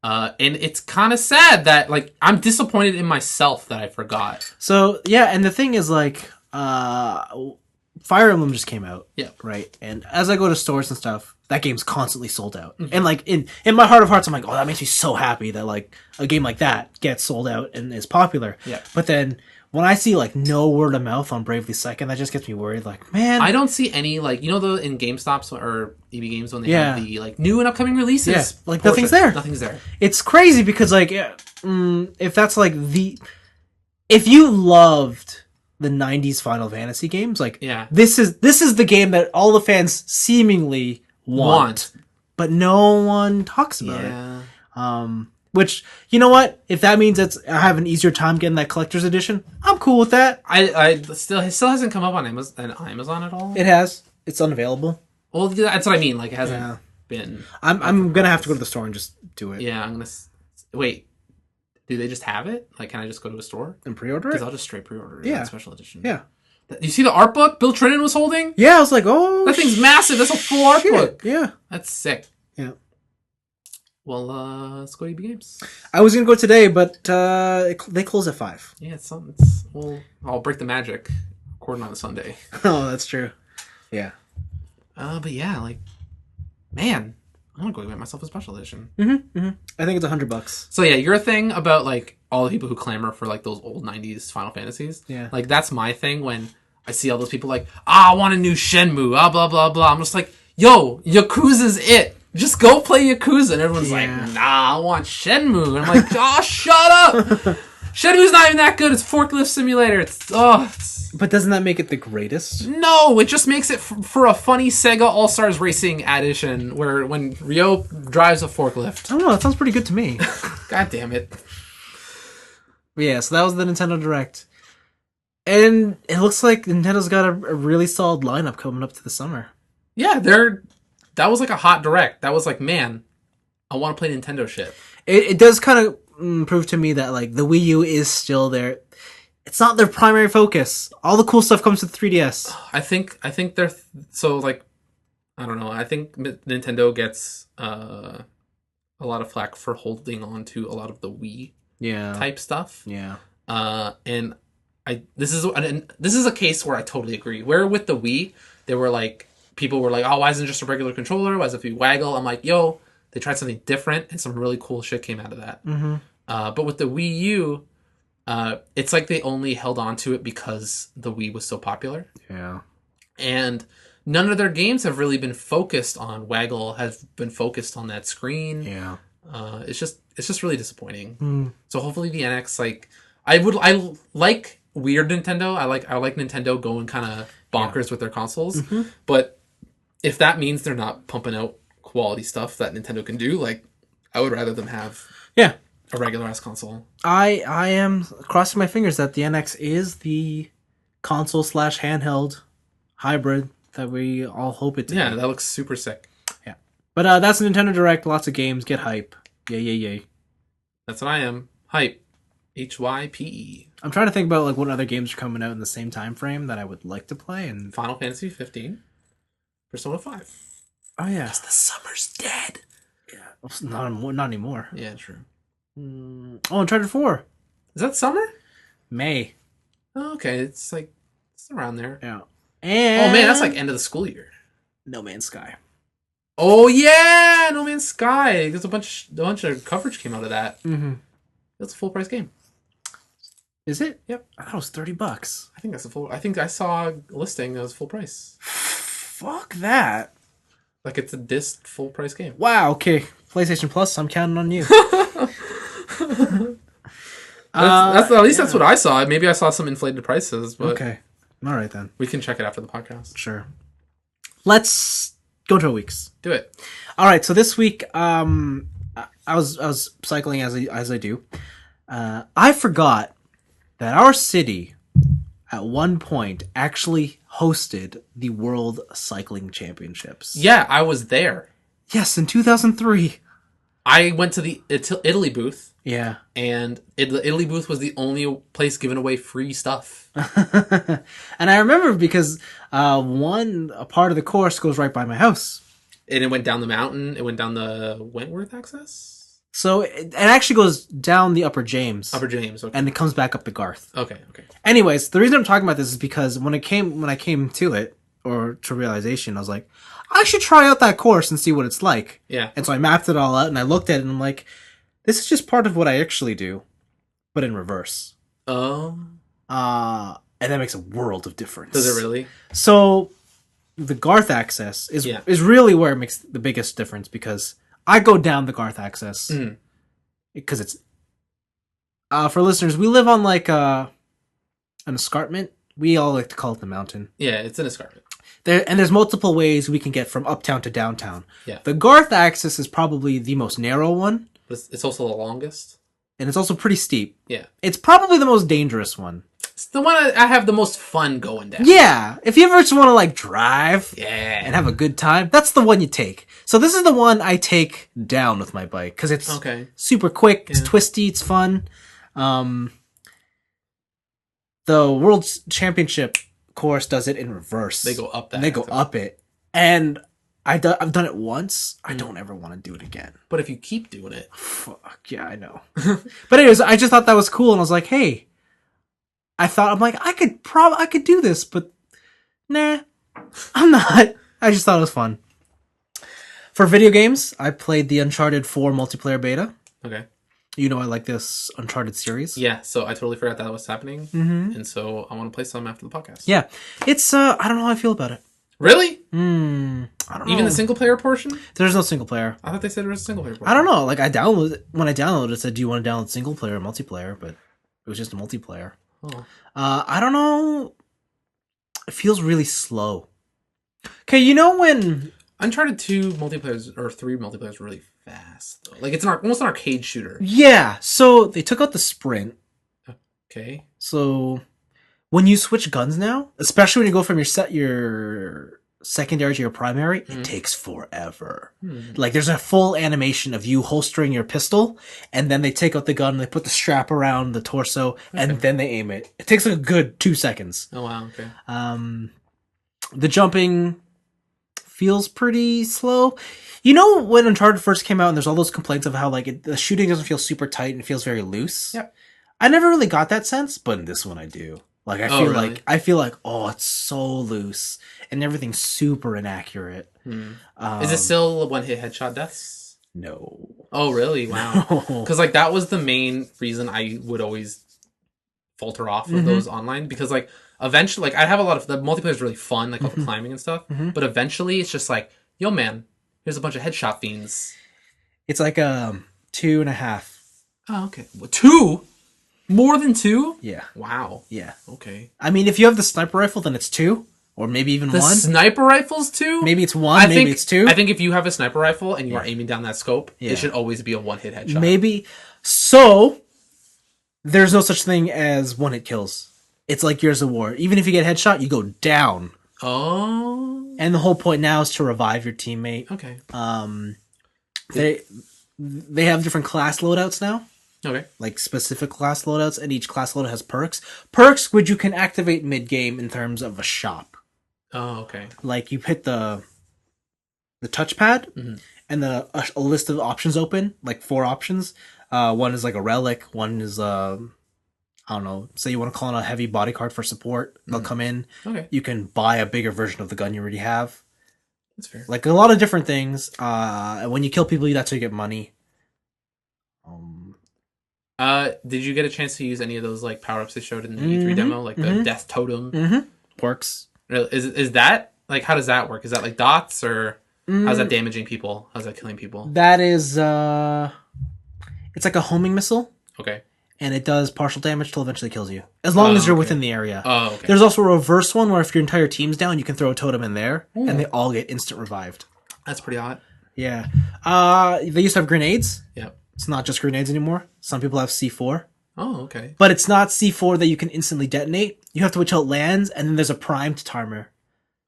And it's kind of sad that, like, I'm disappointed in myself that I forgot. So, yeah, and the thing is, like, Fire Emblem just came out. Yeah. Right? And as I go to stores and stuff, that game's constantly sold out. Mm-hmm. And, like, in my heart of hearts, I'm like, oh, that makes me so happy that, like, a game like that gets sold out and is popular. Yeah. But then when I see, like, no word of mouth on Bravely Second, that just gets me worried. Like, man. I don't see any, like, you know, in GameStops or EB Games when they have the, like, new and upcoming releases? Yeah. Like, nothing's there. Nothing's there. It's crazy because, like, if that's, like, if you loved the 90s Final Fantasy games, like, this is the game that all the fans seemingly want. But no one talks about it. Which, you know what? If that means I have an easier time getting that collector's edition, I'm cool with that. It still hasn't come up on Amazon at all. It has. It's unavailable. Well, that's what I mean. Like, it hasn't been. I'm gonna have to go to the store and just do it. Yeah, I'm gonna wait. Do they just have it? Like, can I just go to a store and pre-order it? Because I'll just straight pre-order it. Yeah, special edition. Yeah. You see the art book Bill Trinan was holding? Yeah, I was like, oh, that thing's massive. That's a full art book. Yeah, that's sick. Yeah. Well, let's go to EB Games. I was gonna go today, but they close at 5. Yeah, I'll break the magic. Recording on a Sunday. Oh, that's true. Yeah. But yeah, like, man, I'm gonna go get myself a special edition. Mm-hmm. Mm-hmm. I think it's $100. So yeah, your thing about like all the people who clamor for like those old '90s Final Fantasies. Yeah. Like that's my thing when I see all those people like, I want a new Shenmue. Blah blah blah. I'm just like, yo, Yakuza's it. Just go play Yakuza. And everyone's like, nah, I want Shenmue. And I'm like, oh, shut up. Shenmue's not even that good. It's Forklift Simulator. But doesn't that make it the greatest? No, it just makes it for a funny Sega All-Stars Racing edition where when Ryo drives a forklift. I don't know. That sounds pretty good to me. God damn it. Yeah, so that was the Nintendo Direct. And it looks like Nintendo's got a really solid lineup coming up to the summer. Yeah, that was like a hot Direct. That was like, man, I want to play Nintendo shit. It does kind of prove to me that like the Wii U is still there. It's not their primary focus. All the cool stuff comes with 3DS. I think they're so like, I don't know. I think Nintendo gets a lot of flack for holding on to a lot of the Wii type stuff. Yeah. And this is a case where I totally agree. Where with the Wii, they were like, people were like, oh, why isn't it just a regular controller? Why is it if you waggle? I'm like, yo, they tried something different, and some really cool shit came out of that. Mm-hmm. But with the Wii U, it's like they only held on to it because the Wii was so popular. Yeah. And none of their games have really been focused on waggle, have been focused on that screen. Yeah. It's just really disappointing. Mm. So hopefully the NX, like, I like weird Nintendo. I like Nintendo going kind of bonkers with their consoles. Mm-hmm. But if that means they're not pumping out quality stuff that Nintendo can do, like, I would rather them have a regular ass console. I am crossing my fingers that the NX is the console / handheld hybrid that we all hope it to be. Yeah, that looks super sick. Yeah. But that's a Nintendo Direct. Lots of games. Get hype. Yay. That's what I am. Hype. HYPE. I'm trying to think about like what other games are coming out in the same time frame that I would like to play. And Final Fantasy 15. Persona 5. Oh, yeah. Because the summer's dead. Yeah. Not anymore. Yeah, true. Oh, Uncharted 4. Is that summer? May. Oh, okay. It's like, it's around there. Yeah. And oh, man, that's like end of the school year. No Man's Sky. Oh, yeah! No Man's Sky. There's a bunch of coverage came out of that. Mm-hmm. That's a full price game. Is it? Yep. I thought it was $30. I think I saw a listing that was full price. Fuck that. Like it's a disc full price game. Wow, okay. PlayStation Plus, I'm counting on you. That's at least that's what I saw. Maybe I saw some inflated prices, but okay. All right then. We can check it after the podcast. Sure. Let's go to a week's. Do it. All right, so this week I was cycling as I do. I forgot that our city at one point actually hosted the World Cycling Championships. Yeah, I was there. Yes, in 2003. I went to the Italy booth. Yeah. And the Italy booth was the only place giving away free stuff. And I remember because a part of the course goes right by my house. And it went down the mountain. It went down the Wentworth access. So it actually goes down the Upper James. Upper James, okay. And it comes back up to Garth. Okay. Anyways, the reason I'm talking about this is because when I came to it, or to realization, I was like, I should try out that course and see what it's like. Yeah. And so I mapped it all out and I looked at it and I'm like, this is just part of what I actually do, but in reverse. Oh. And that makes a world of difference. Does it really? So the Garth access is really where it makes the biggest difference because I go down the Garth access because it's for listeners, we live on like an escarpment. We all like to call it the mountain. Yeah, it's an escarpment. There's multiple ways we can get from uptown to downtown. Yeah. The Garth axis is probably the most narrow one. But it's also the longest. And it's also pretty steep. Yeah. It's probably the most dangerous one. It's the one I have the most fun going down. Yeah. If you ever just want to like drive and have a good time, that's the one you take. So this is the one I take down with my bike because it's super quick, it's twisty, it's fun. The World Championship course does it in reverse. They go up it. And I've done it once. I don't ever want to do it again. But if you keep doing it. Fuck, yeah, I know. But anyways, I just thought that was cool. And I was like, hey, I'm like, I could do this, but nah, I'm not. I just thought it was fun. For video games, I played the Uncharted 4 multiplayer beta. Okay. You know I like this Uncharted series. Yeah, so I totally forgot that was happening. Mm-hmm. And so I want to play some after the podcast. Yeah. It's, I don't know how I feel about it. Really? I don't know. Even the single player portion? There's no single player. I thought they said there was a single player portion. I don't know. Like, when I downloaded it said, do you want to download single player or multiplayer? But it was just a multiplayer. Oh. I don't know. It feels really slow. Okay, you know when Uncharted 2 multiplayers or 3 multiplayers really fast though. Like it's almost an arcade shooter. Yeah. So they took out the sprint. Okay. So when you switch guns now, especially when you go from your secondary to your primary, it takes forever. Like there's a full animation of you holstering your pistol, and then they take out the gun, and they put the strap around the torso, and then they aim it. It takes like a good 2 seconds. Oh wow, okay. The jumping feels pretty slow. You know when Uncharted first came out, and there's all those complaints of how like the shooting doesn't feel super tight and it feels very loose. Yep. I never really got that sense, but in this one I do. Like I feel like oh, it's so loose and everything's super inaccurate. Is it still one-hit headshot deaths? No. Oh really? Wow. Because like that was the main reason I would always falter off of those online, because like eventually, like I have a lot of the multiplayer is really fun, like all the climbing and stuff. But eventually, it's just like, yo man, here's a bunch of headshot fiends. It's like 2.5. Oh okay, 2. More than 2? Yeah. Wow. Yeah. Okay. I mean, if you have the sniper rifle, then it's 2. Or maybe even 1. The sniper rifle's 2? Maybe it's 1, maybe it's 2. I think if you have a sniper rifle and you are aiming down that scope, it should always be a one-hit headshot. Maybe. So, there's no such thing as one-hit kills. It's like Gears of War. Even if you get a headshot, you go down. Oh. And the whole point now is to revive your teammate. Okay. They have different class loadouts now. Okay. Like specific class loadouts, and each class loadout has perks. Perks which you can activate mid-game in terms of a shop. Oh, okay. Like you hit the touchpad, and a list of options open, like 4 options. One is like a relic. One is I don't know. Say you want to call in a heavy body card for support, they'll come in. Okay. You can buy a bigger version of the gun you already have. That's fair. Like a lot of different things. And when you kill people, that's how you get money. Did you get a chance to use any of those like power-ups they showed in the E3 demo, like the death totem? Works. Is that like, how does that work? Is that like dots, or how's that damaging people? How's that killing people? That is it's like a homing missile. Okay. And it does partial damage till eventually kills you, as long as you're within the area. Oh, okay. There's also a reverse one where if your entire team's down, you can throw a totem in there, and they all get instant revived. That's pretty hot. Yeah. They used to have grenades. Yep. It's not just grenades anymore. Some people have C4. Oh, okay. But it's not C4 that you can instantly detonate. You have to wait till it lands, and then there's a primed timer.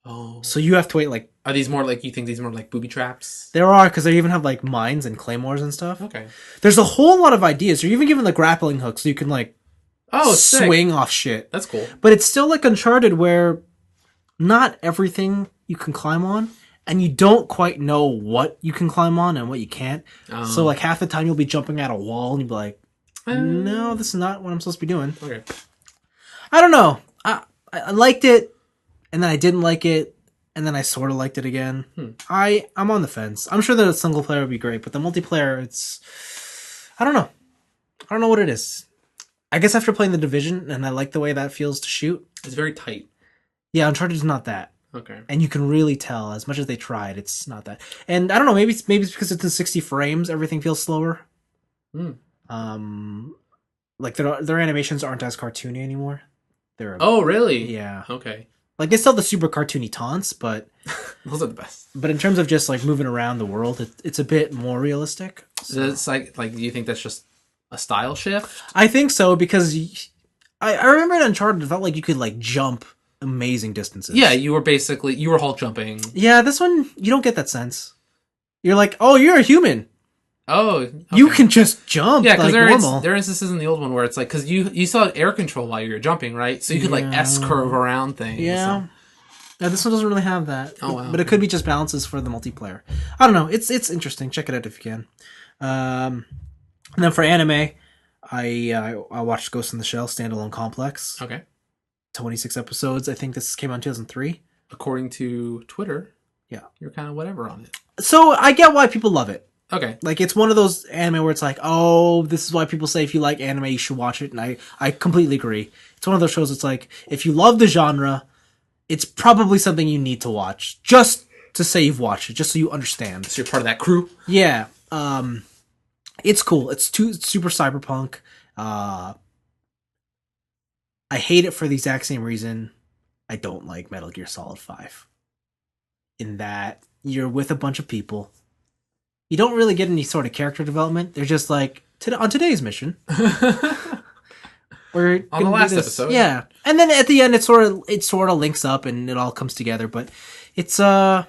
Oh. So you have to wait like Are these more like, you think these are more like booby traps? There are, because they even have like mines and claymores and stuff. Okay. There's a whole lot of ideas. You're even given the grappling hook so you can like swing off shit. That's cool. But it's still like Uncharted where not everything you can climb on, and you don't quite know what you can climb on and what you can't. So like half the time you'll be jumping at a wall and you'll be like, no, this is not what I'm supposed to be doing. Okay. I don't know. I liked it, and then I didn't like it, and then I sort of liked it again. I'm on the fence. I'm sure that a single player would be great, but the multiplayer, it's... I don't know. I don't know what it is. I guess after playing The Division, and I like the way that feels to shoot. It's very tight. Yeah, Uncharted's not that. Okay. And you can really tell, as much as they tried, it's not that. And I don't know, maybe it's because it's in 60 frames, everything feels slower. Like their animations aren't as cartoony anymore. Oh, really? Yeah. Okay. Like, they still have the super cartoony taunts, but... Those are the best. But in terms of just, like, moving around the world, it's a bit more realistic. So it's like, do you think that's just a style shift? I think so, because I remember in Uncharted, it felt like you could, like, jump amazing distances. Yeah, you were Hulk jumping. Yeah, this one, you don't get that sense. You're like, oh, you're a human. Oh, okay. You can just jump. Yeah, because like there are instances in the old one where it's like, because you saw air control while you were jumping, right? So you could like S-curve around things. Yeah. Yeah, this one doesn't really have that. Oh, wow. But it could be just balances for the multiplayer. I don't know. It's interesting. Check it out if you can. And then for anime, I watched Ghost in the Shell Standalone Complex. Okay. 26 episodes. I think this came out in 2003. According to Twitter, yeah, you're kind of whatever on it. So I get why people love it. Okay. Like, it's one of those anime where it's like, oh, this is why people say if you like anime, you should watch it. And I completely agree. It's one of those shows, it's like, if you love the genre, it's probably something you need to watch. Just to say you've watched it, just so you understand. So you're part of that crew? Yeah. It's cool. It's super cyberpunk. I hate it for the exact same reason I don't like Metal Gear Solid 5. In that, you're with a bunch of people. You don't really get any sort of character development. They're just like, on today's mission. We're on the last episode. Yeah. And then at the end, it sort of links up and it all comes together. But it's more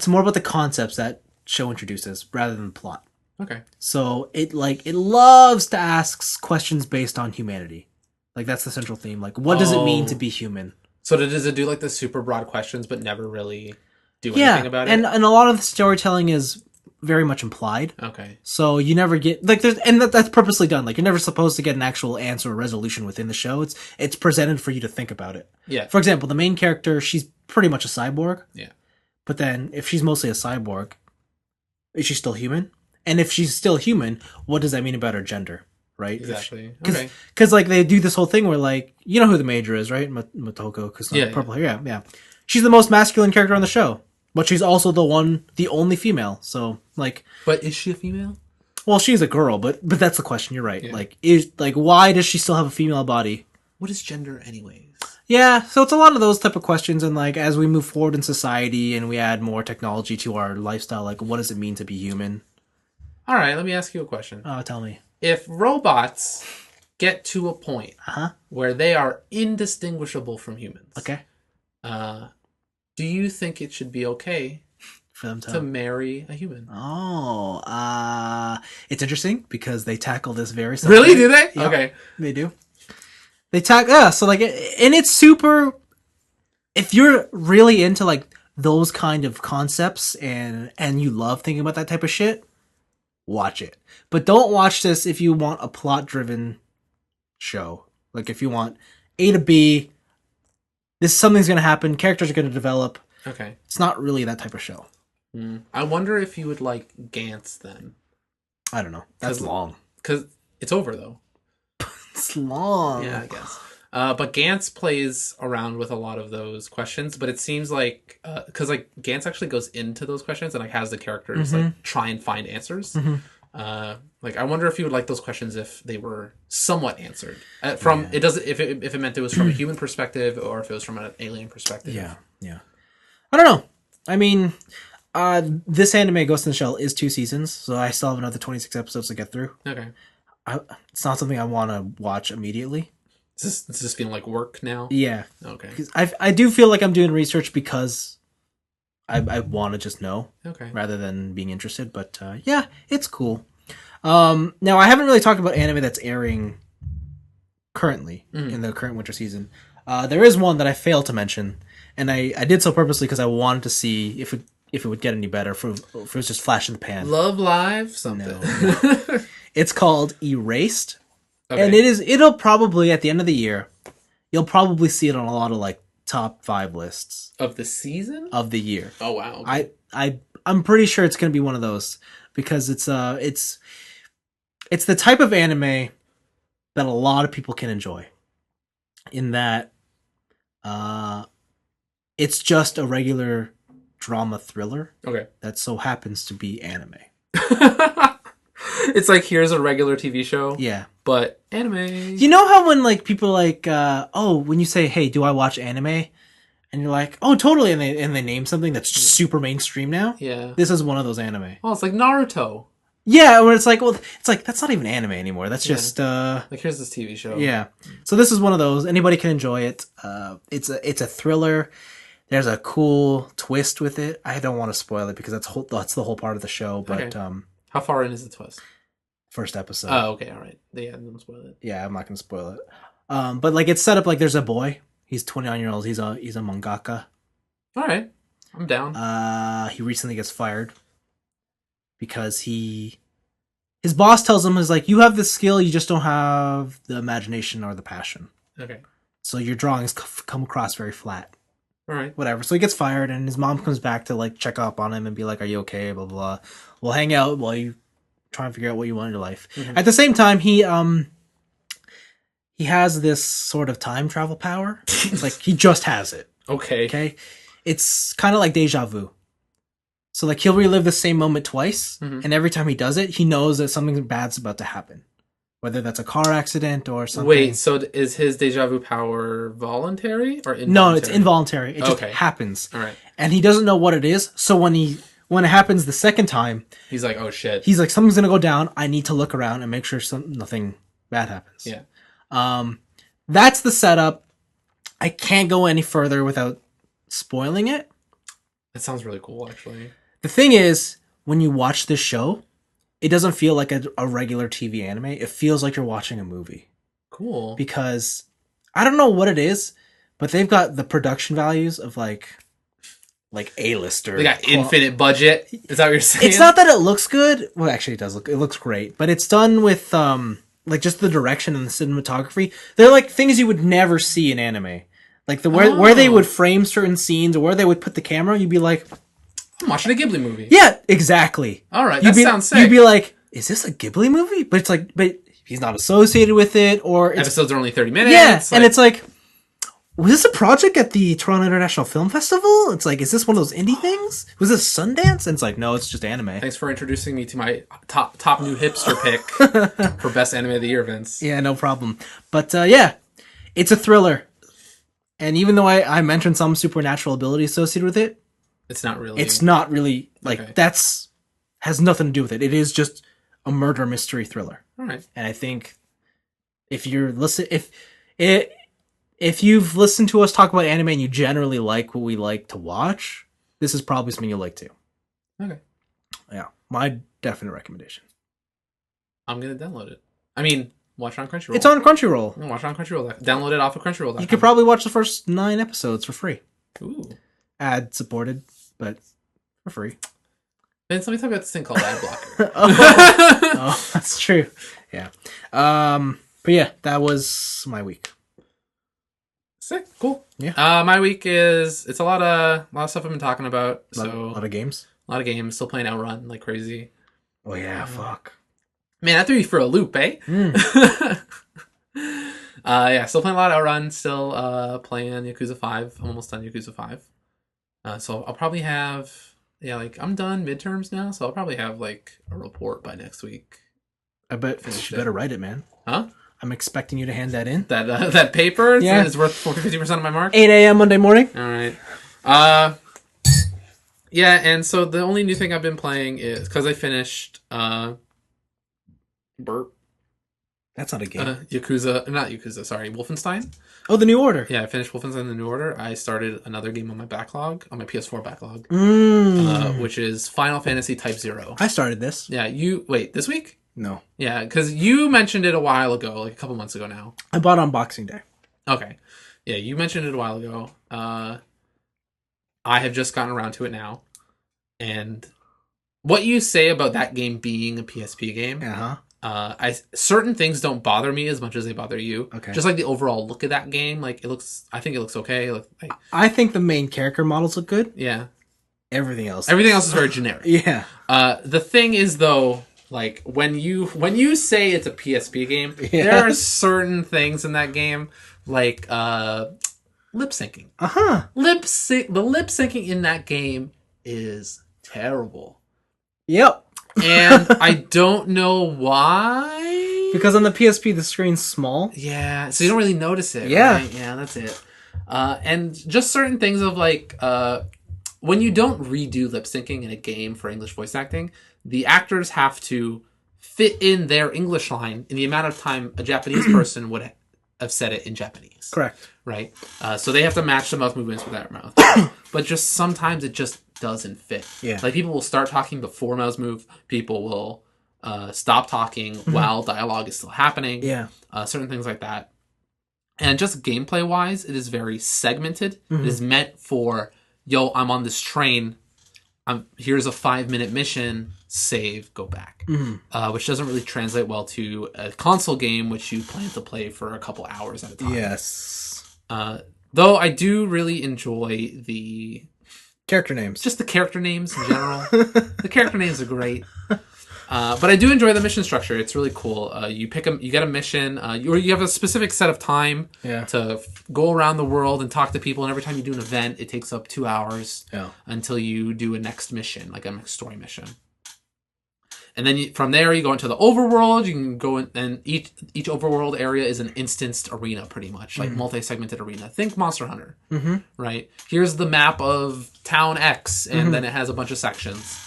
about the concepts that show introduces rather than the plot. Okay. So it loves to ask questions based on humanity. Like, that's the central theme. Like, what does it mean to be human? So does it do like the super broad questions but never really do anything about it? And a lot of the storytelling is very much implied. Okay. So you never get like that's purposely done. Like, you're never supposed to get an actual answer or resolution within the show. It's presented for you to think about it. Yeah. For example, the main character, she's pretty much a cyborg. Yeah. But then if she's mostly a cyborg, is she still human? And if she's still human, what does that mean about her gender? Right? Exactly. Because like they do this whole thing where, like, you know who the major is, right? Motoko, because purple hair. Yeah. She's the most masculine character on the show, but she's also the only female. So like, but is she a female? Well, she's a girl, but that's the question. You're right. Yeah. Why does she still have a female body? What is gender, anyways? Yeah, so it's a lot of those type of questions, and like as we move forward in society and we add more technology to our lifestyle, like what does it mean to be human? All right, let me ask you a question. Tell me. If robots get to a point where they are indistinguishable from humans, okay, do you think it should be okay for them to marry a human? It's interesting because they tackle this very subject. Really? Do they? Yep, okay, they do. They so like, and it's super. If you're really into like those kind of concepts and you love thinking about that type of shit, watch it. But don't watch this if you want a plot-driven show. Like, if you want A to B, something's going to happen, characters are going to develop. Okay. It's not really that type of show. I wonder if you would like Gantz then. I don't know. That's long. Because it's over, though. It's long. Yeah, I guess. But Gantz plays around with a lot of those questions, but it seems like because like Gantz actually goes into those questions and like has the characters like try and find answers. Like, I wonder if you would like those questions if they were somewhat answered from it doesn't if it meant it was from a human perspective or if it was from an alien perspective. Yeah. I don't know. I mean, this anime Ghost in the Shell is 2 seasons, so I still have another 26 episodes to get through. Okay. It's not something I want to watch immediately. Is this feeling like work now? Yeah. Okay. Because I do feel like I'm doing research because I want to just know. Okay. Rather than being interested. But yeah, it's cool. Now, I haven't really talked about anime that's airing currently in the current winter season. There is one that I failed to mention, and I did so purposely because I wanted to see if it would get any better, if it was just flash in the pan. Love Live? Something. No. It's called Erased. Okay. And it'll probably, at the end of the year, you'll probably see it on a lot of like top 5 lists. Of the season? Of the year. Oh, wow. Okay. I'm pretty sure it's going to be one of those because it's the type of anime that a lot of people can enjoy. In that it's just a regular drama thriller. Okay. That so happens to be anime. It's like, here's a regular TV show. Yeah. But anime. You know how when like people like when you say, "Hey, do I watch anime?" and you're like, "Oh, totally," and they name something that's super mainstream now. Yeah. This is one of those anime. Oh, it's like Naruto. Yeah, where it's like, well, it's like that's not even anime anymore. That's just like, here's this TV show. Yeah. So this is one of those. Anybody can enjoy it. It's a thriller. There's a cool twist with it. I don't want to spoil it because that's the whole part of the show. But okay. How far in is the twist? First episode. Oh, okay, all right. Yeah, don't spoil it. Yeah, I'm not gonna spoil it. But like it's set up like there's a boy. He's 29 years old. He's a mangaka. All right, I'm down. He recently gets fired because his boss tells him is like, you have the skill, you just don't have the imagination or the passion. Okay. So your drawings come across very flat. All right. Whatever. So he gets fired, and his mom comes back to like check up on him and be like, "Are you okay?" Blah blah blah. We'll hang out while you try and figure out what you want in your life. Mm-hmm. At the same time, he has this sort of time travel power. Like he just has it. Okay. Okay. It's kind of like deja vu. So like he'll relive the same moment twice, and every time he does it, he knows that something bad's about to happen. Whether that's a car accident or something. Wait, so is his deja vu power voluntary or involuntary? No, it's involuntary. It just happens. All right. And he doesn't know what it is. So when it happens the second time, he's like, "Oh shit!" He's like, "Something's gonna go down. I need to look around and make sure nothing bad happens." Yeah. That's the setup. I can't go any further without spoiling it. That sounds really cool, actually. The thing is, when you watch this show, it doesn't feel like a regular TV anime. It feels like you're watching a movie. Cool. Because I don't know what it is, but they've got the production values of like A-lister. They got infinite budget. Is that what you're saying? It's not that it looks good. Well, actually, it does look. It looks great, but it's done with like just the direction and the cinematography. They're like things you would never see in anime. Like where they would frame certain scenes or where they would put the camera. You'd be like, I'm watching a Ghibli movie. Yeah, exactly. All right, that sounds sick. You'd be like, is this a Ghibli movie? But it's like, but he's not associated with it, or episodes are only 30 minutes. Yeah, and it's like, was this a project at the Toronto International Film Festival? It's like, is this one of those indie things? Was this Sundance? And it's like, no, it's just anime. Thanks for introducing me to my top new hipster pick for best anime of the year, Vince. Yeah, no problem. But yeah, it's a thriller. And even though I mentioned some supernatural ability associated with it, it's not really like has nothing to do with it. It is just a murder mystery thriller. All right. And I think if you've listened to us talk about anime and you generally like what we like to watch, this is probably something you'll like too. Okay. Yeah, my definite recommendation. I'm gonna download it. I mean, watch it on Crunchyroll. It's on Crunchyroll. Watch it on Crunchyroll. Download it off of Crunchyroll. You could probably watch the first 9 episodes for free. Ooh. Ad supported, but for free. Vince, let me talk about this thing called ad blocker. Oh, that's true. Yeah. But yeah, that was my week. Sick. Cool. Yeah. My week it's a lot of stuff I've been talking about. A lot of games. A lot of games. Still playing Outrun like crazy. Oh yeah, fuck. Man, that threw you for a loop, eh? Yeah, still playing a lot of Outrun. Still playing Yakuza 5. I'm almost done Yakuza 5. So I'll probably have I'm done midterms now, so I'll probably have like a report by next week. I bet you better write it, man. Huh? I'm expecting you to hand that in. That paper is worth 50% of my mark. 8 a.m. Monday morning. All right. Yeah, and so the only new thing I've been playing is because I finished burp. That's not a game. Not Yakuza, sorry, Wolfenstein. Oh, The New Order. Yeah, I finished Wolfenstein The New Order. I started another game on my backlog, on my PS4 backlog, which is Final Fantasy Type 0. I started this. Yeah, wait, this week? No. Yeah, because you mentioned it a while ago, like a couple months ago now. I bought it on Boxing Day. Okay. Yeah, you mentioned it a while ago. I have just gotten around to it now. And what you say about that game being a PSP game, certain things don't bother me as much as they bother you. Okay. Just like the overall look of that game, like I think it looks okay. I think the main character models look good. Yeah. Everything else is very generic. Yeah. The thing is though, like when you say it's a PSP game, there are certain things in that game, like lip syncing. The lip syncing in that game is terrible. Yep. And I don't know why. Because on the PSP the screen's small. Yeah, so you don't really notice it. Yeah. Right? Yeah, that's it. And just certain things of like when you don't redo lip syncing in a game for English voice acting, the actors have to fit in their English line in the amount of time a Japanese person would have said it in Japanese. Correct. Right? So they have to match the mouth movements with their mouth. But just sometimes it just doesn't fit. Yeah. Like people will start talking before mouths move. People will stop talking while dialogue is still happening. Yeah. Certain things like that. And just gameplay wise, it is very segmented. It is meant for, yo, I'm on this train. Here's a 5-minute mission. Save, go back. Which doesn't really translate well to a console game, which you plan to play for a couple hours at a time. Yes. Though I do really enjoy the character names. Just the character names in general. The character names are great. But I do enjoy the mission structure. It's really cool. You get a mission, or you have a specific set of time to go around the world and talk to people. And every time you do an event, it takes up 2 hours until you do a next mission, like a next story mission. And then from there, you go into the overworld. You can go in, and each overworld area is an instanced arena, pretty much, like multi-segmented arena. Think Monster Hunter, right? Here's the map of Town X, and then it has a bunch of sections.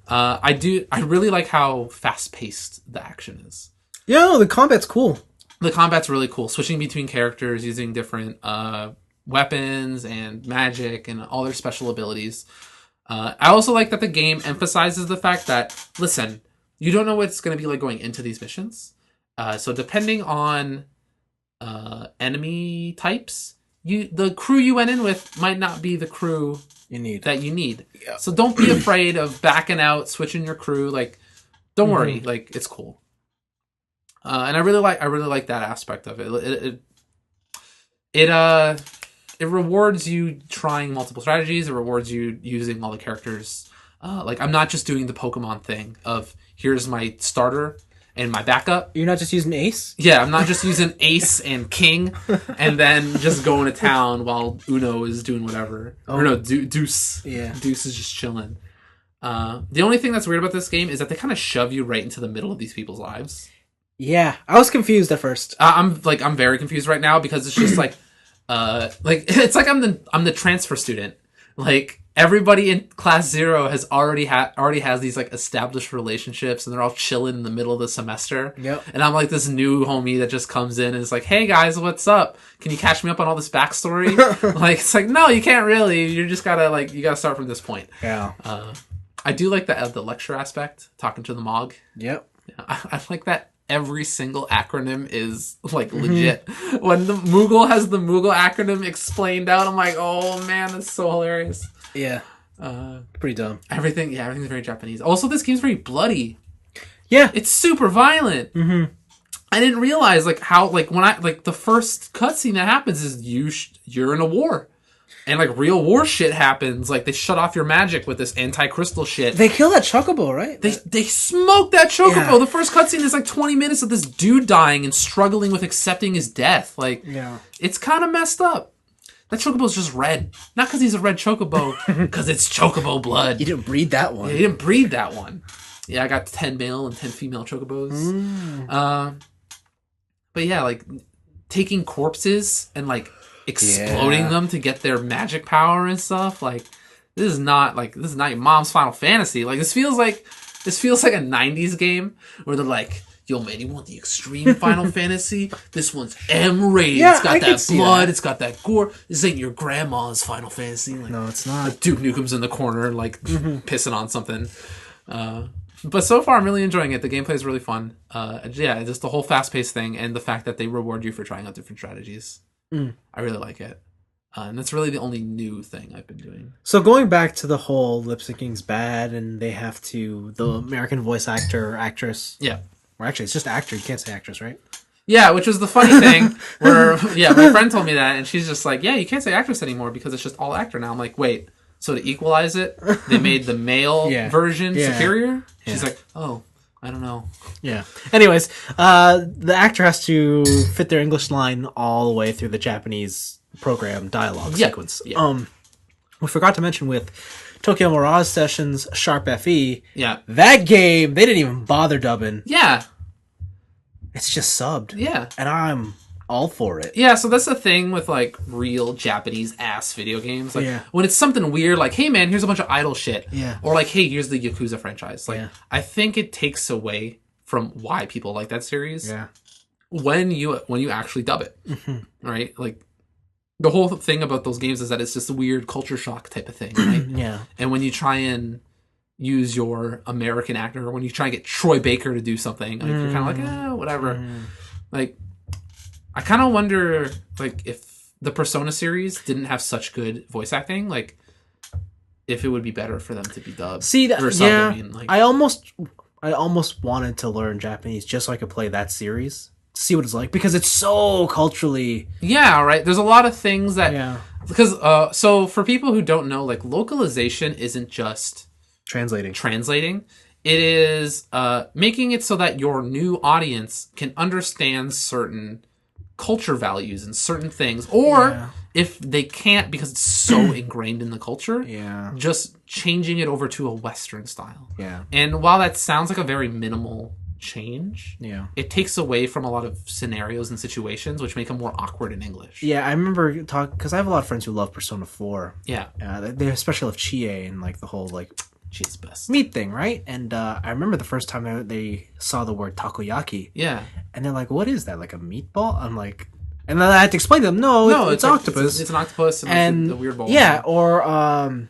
I really like how fast-paced the action is. Yeah, the combat's cool. The combat's really cool. Switching between characters, using different weapons and magic and all their special abilities. I also like that the game emphasizes the fact that, listen, you don't know what it's going to be like going into these missions. So depending on enemy types, the crew you went in with might not be the crew you need. Yeah. So don't be afraid of backing out, switching your crew. Like, don't worry. Like, it's cool. And I really like that aspect of it. It rewards you trying multiple strategies. It rewards you using all the characters. Like, I'm not just doing the Pokemon thing of, here's my starter and my backup. You're not just using Ace? Yeah, I'm not just using Ace and King and then just going to town while Uno is doing whatever. Oh. Or no, Deuce. Yeah. Deuce is just chilling. The only thing that's weird about this game is that they kind of shove you right into the middle of these people's lives. Yeah, I was confused at first. I'm very confused right now because it's just like it's like I'm the transfer student. Like, everybody in class 0 has already has these like established relationships, and they're all chilling in the middle of the semester. Yep. And I'm like this new homie that just comes in and is like, "Hey guys, what's up? Can you catch me up on all this backstory?" Like, it's like, no, you can't really. You just gotta start from this point. Yeah. I do like the lecture aspect, talking to the Mog. Yep. Yeah, I like that. Every single acronym is like legit. When the Moogle has the Moogle acronym explained out, I'm like, oh man, that's so hilarious. Yeah. Pretty dumb. Everything's very Japanese. Also, this game's very bloody. Yeah. It's super violent. I didn't realize how the first cutscene that happens is you're in a war. And real war shit happens. Like, they shut off your magic with this anti-crystal shit. They kill that chocobo, right? They smoke that chocobo. Yeah. The first cutscene is 20 minutes of this dude dying and struggling with accepting his death. It's kind of messed up. That chocobo's just red. Not because he's a red chocobo, because it's chocobo blood. You didn't breed that one. Yeah, you didn't breed that one. Yeah, I got 10 male and 10 female chocobos. But yeah, taking corpses and exploding them to get their magic power and stuff. This is not your mom's Final Fantasy. This feels like a 90s game where they're yo, man, you want the extreme Final Fantasy? This one's M-rated. Yeah, it's got I can that see blood. that. It's got that gore. This ain't your grandma's Final Fantasy. Like, No, it's not. Like Duke Nukem's in the corner, like, pissing on something. But so far, I'm really enjoying it. The gameplay is really fun. Yeah, just the whole fast-paced thing and the fact that they reward you for trying out different strategies. I really like it. And that's really the only new thing I've been doing. So going back to the whole lip syncing's bad, and they have to the American voice actor or actress. Yeah. Or actually, it's just actor. You can't say actress, right? Yeah, which was the funny thing. Where my friend told me that, and she's just like, "Yeah, you can't say actress anymore because it's just all actor now." I'm like, "Wait, so to equalize it, they made the male version superior?" She's like, "Oh, I don't know." Yeah. Anyways, the actor has to fit their English line all the way through the Japanese program dialogue sequence. Yeah. We forgot to mention with Tokyo Mirage Sessions Sharp FE. Yeah. That game, they didn't even bother dubbing. Yeah. It's just subbed. Yeah. And I'm all for it. Yeah, so that's the thing with, like, real Japanese-ass video games. Like, when it's something weird, like, hey, man, here's a bunch of idle shit. Yeah. Or, like, hey, here's the Yakuza franchise. Like, I think it takes away from why people like that series. Yeah. When you actually dub it. Right? Like, the whole thing about those games is that it's just a weird culture shock type of thing, right? Yeah. And when you try and use your American actor, or when you try and get Troy Baker to do something, like, you're kind of like, whatever. Like, I kind of wonder, like, if the Persona series didn't have such good voice acting, like, if it would be better for them to be dubbed. See, that, or something. Like, I almost wanted to learn Japanese just so I could play that series. See what it's like, because it's so culturally... Yeah, right. There's a lot of things that... Because, so for people who don't know, like, localization isn't just... Translating. It is making it so that your new audience can understand certain culture values and certain things. Or, if they can't because it's so ingrained in the culture, just changing it over to a Western style. Yeah. And while that sounds like a very minimal... change, it takes away from a lot of scenarios and situations which make them more awkward in English. I remember because I have a lot of friends who love Persona 4. They especially love Chie and like the whole like Chie's best meat thing, right? And I remember the first time they saw the word takoyaki, and they're like, what is that, like a meatball? I'm like, and then I had to explain to them, no, it's octopus. It's an octopus and the weird ball. Or and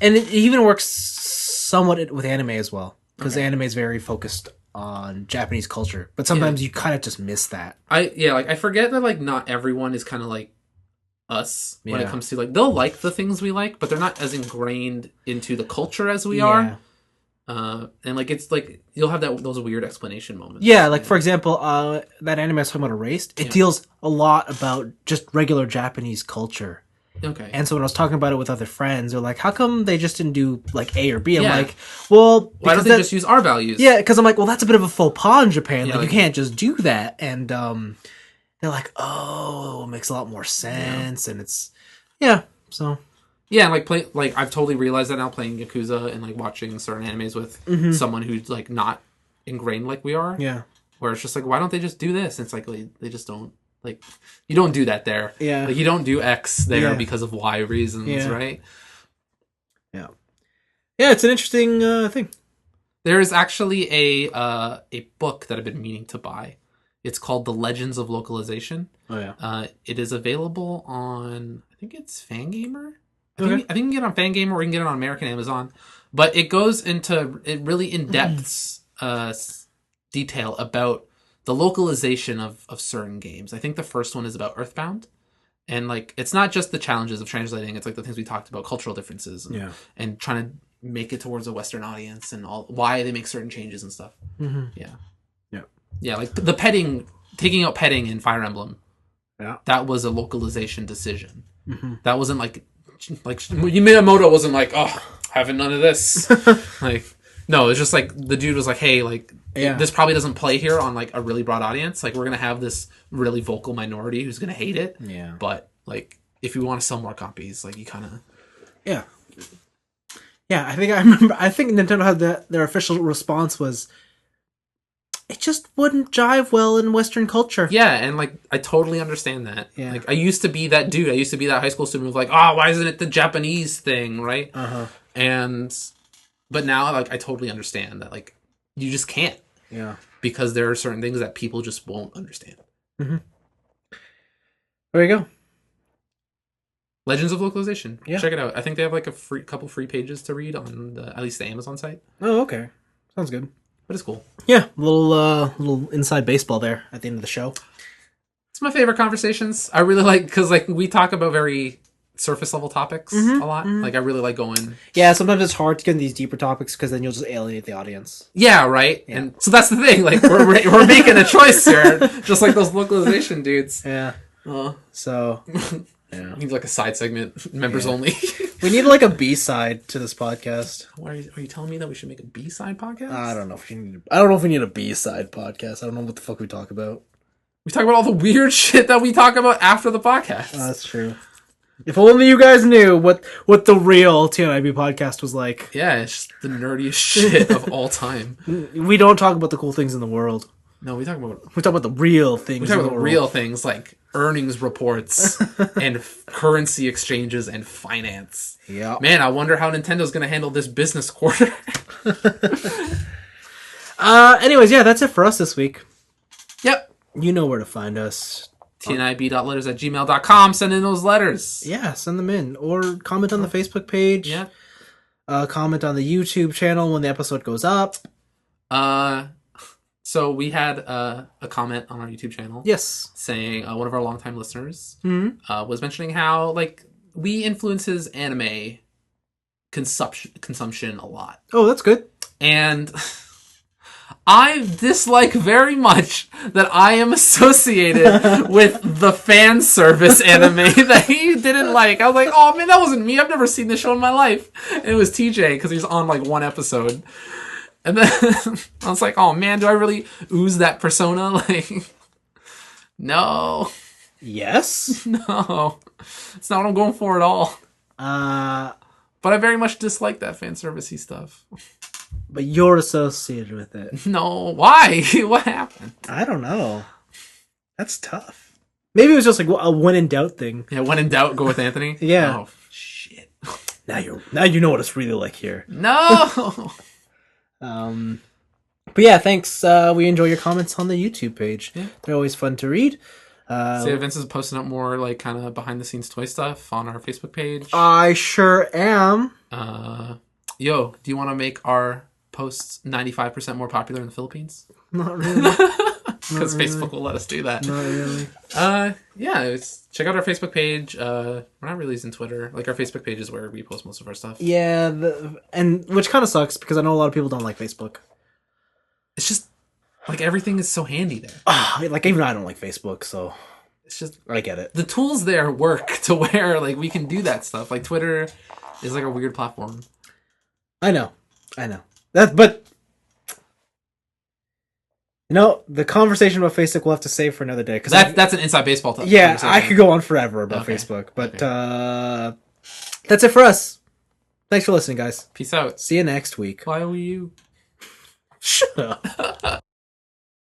it even works somewhat with anime as well. Because anime is very focused on Japanese culture, but sometimes you kind of just miss that. I forget that like not everyone is kind of like us when it comes to like they'll like the things we like, but they're not as ingrained into the culture as we are. And like it's like you'll have those weird explanation moments. For example, that anime I was talking about, Erased, it deals a lot about just regular Japanese culture. Okay. And so when I was talking about it with other friends, they're like, how come they just didn't do like A or B? I'm like, well, why don't they just use our values? Because I'm like, well, that's a bit of a faux pas in Japan. Like, you can't just do that. And they're like, oh, it makes a lot more sense. And it's, so. Yeah, like I've totally realized that now playing Yakuza and like watching certain animes with someone who's like not ingrained like we are. Yeah. Where it's just like, why don't they just do this? And it's like they just don't. Like, you don't do that there. Yeah. Like, you don't do X there because of Y reasons, right? Yeah. Yeah, it's an interesting thing. There is actually a book that I've been meaning to buy. It's called The Legends of Localization. Oh, yeah. It is available on, I think it's Fangamer? I think you can get it on Fangamer or you can get it on American Amazon. But it goes into really in-depth detail about the localization of certain games. I think the first one is about Earthbound. And like it's not just the challenges of translating, it's like the things we talked about, cultural differences and trying to make it towards a Western audience and all why they make certain changes and stuff. Yeah, like the petting, taking out petting in Fire Emblem. Yeah. That was a localization decision. That wasn't like Miyamoto wasn't like, oh, having none of this. Like no, it's just like the dude was like, hey, like this probably doesn't play here on like a really broad audience. Like we're gonna have this really vocal minority who's gonna hate it. Yeah. But like if you want to sell more copies, like you kind of Yeah, I think Nintendo had their official response was it just wouldn't jive well in Western culture. Yeah, and like I totally understand that. Yeah. Like I used to be that dude. I used to be that high school student who's like, oh, why isn't it the Japanese thing, right? But now like I totally understand that like you just can't. Yeah. Because there are certain things that people just won't understand. Mm-hmm. There you go. Legends of Localization. Yeah. Check it out. I think they have like a couple free pages to read on at least the Amazon site. Oh, okay. Sounds good. But it's cool. Yeah, little inside baseball there at the end of the show. It's my favorite conversations. I really like, because like we talk about very surface level topics a lot. Like I really like going. Yeah, sometimes it's hard to get in these deeper topics because then you'll just alienate the audience. Yeah, right. Yeah. And so that's the thing. Like we're making a choice here, just like those localization dudes. Yeah. So. Yeah. Need like a side segment, members only. We need like a B-side to this podcast. Are you telling me that we should make a B-side podcast? I don't know if we need a B-side podcast. I don't know what the fuck we talk about. We talk about all the weird shit that we talk about after the podcast. That's true. If only you guys knew what the real tniab podcast was like. Yeah, it's just the nerdiest shit of all time. We don't talk about the cool things in the world. No, we talk about the real things. We talk about the real things like earnings reports and currency exchanges and finance. Yeah. Man, I wonder how Nintendo's going to handle this business quarter. Anyways, yeah, that's it for us this week. Yep. You know where to find us. tniab.letters@gmail.com. Send in those letters. Yeah, send them in. Or comment on the Facebook page. Yeah. Comment on the YouTube channel when the episode goes up. So we had a comment on our YouTube channel. Yes. Saying one of our longtime listeners was mentioning how like we influence his anime consumption a lot. Oh, that's good. And I dislike very much that I am associated with the fan service anime that he didn't like. I was like, oh man, that wasn't me. I've never seen this show in my life. And it was TJ because he's on like one episode. And then I was like, oh man, do I really ooze that persona? Like, no. Yes? No. It's not what I'm going for at all. But I very much dislike that fan servicey stuff. But you're associated with it. No. Why? What happened? I don't know. That's tough. Maybe it was just like a when in doubt thing. Yeah, when in doubt, go with Anthony? Yeah. Oh, shit. Now you know what it's really like here. No! But yeah, thanks. We enjoy your comments on the YouTube page. Yeah. They're always fun to read. So Vince is posting up more like kind of behind the scenes toy stuff on our Facebook page. I sure am. Do you want to make our posts 95% more popular in the Philippines? Not really. Because Facebook will let us do that. Not really. Yeah, check out our Facebook page. We're not really using Twitter. Like our Facebook page is where we post most of our stuff. Yeah, and which kind of sucks because I know a lot of people don't like Facebook. It's just like everything is so handy there. Like even I don't like Facebook, so it's just I get it. The tools there work to where like we can do that stuff. Like Twitter is like a weird platform. I know. But the conversation about Facebook we'll have to save for another day. Because that's an inside baseball topic. Yeah, I could go on forever about Facebook. But that's it for us. Thanks for listening, guys. Peace out. See you next week. Why were you? Shut up.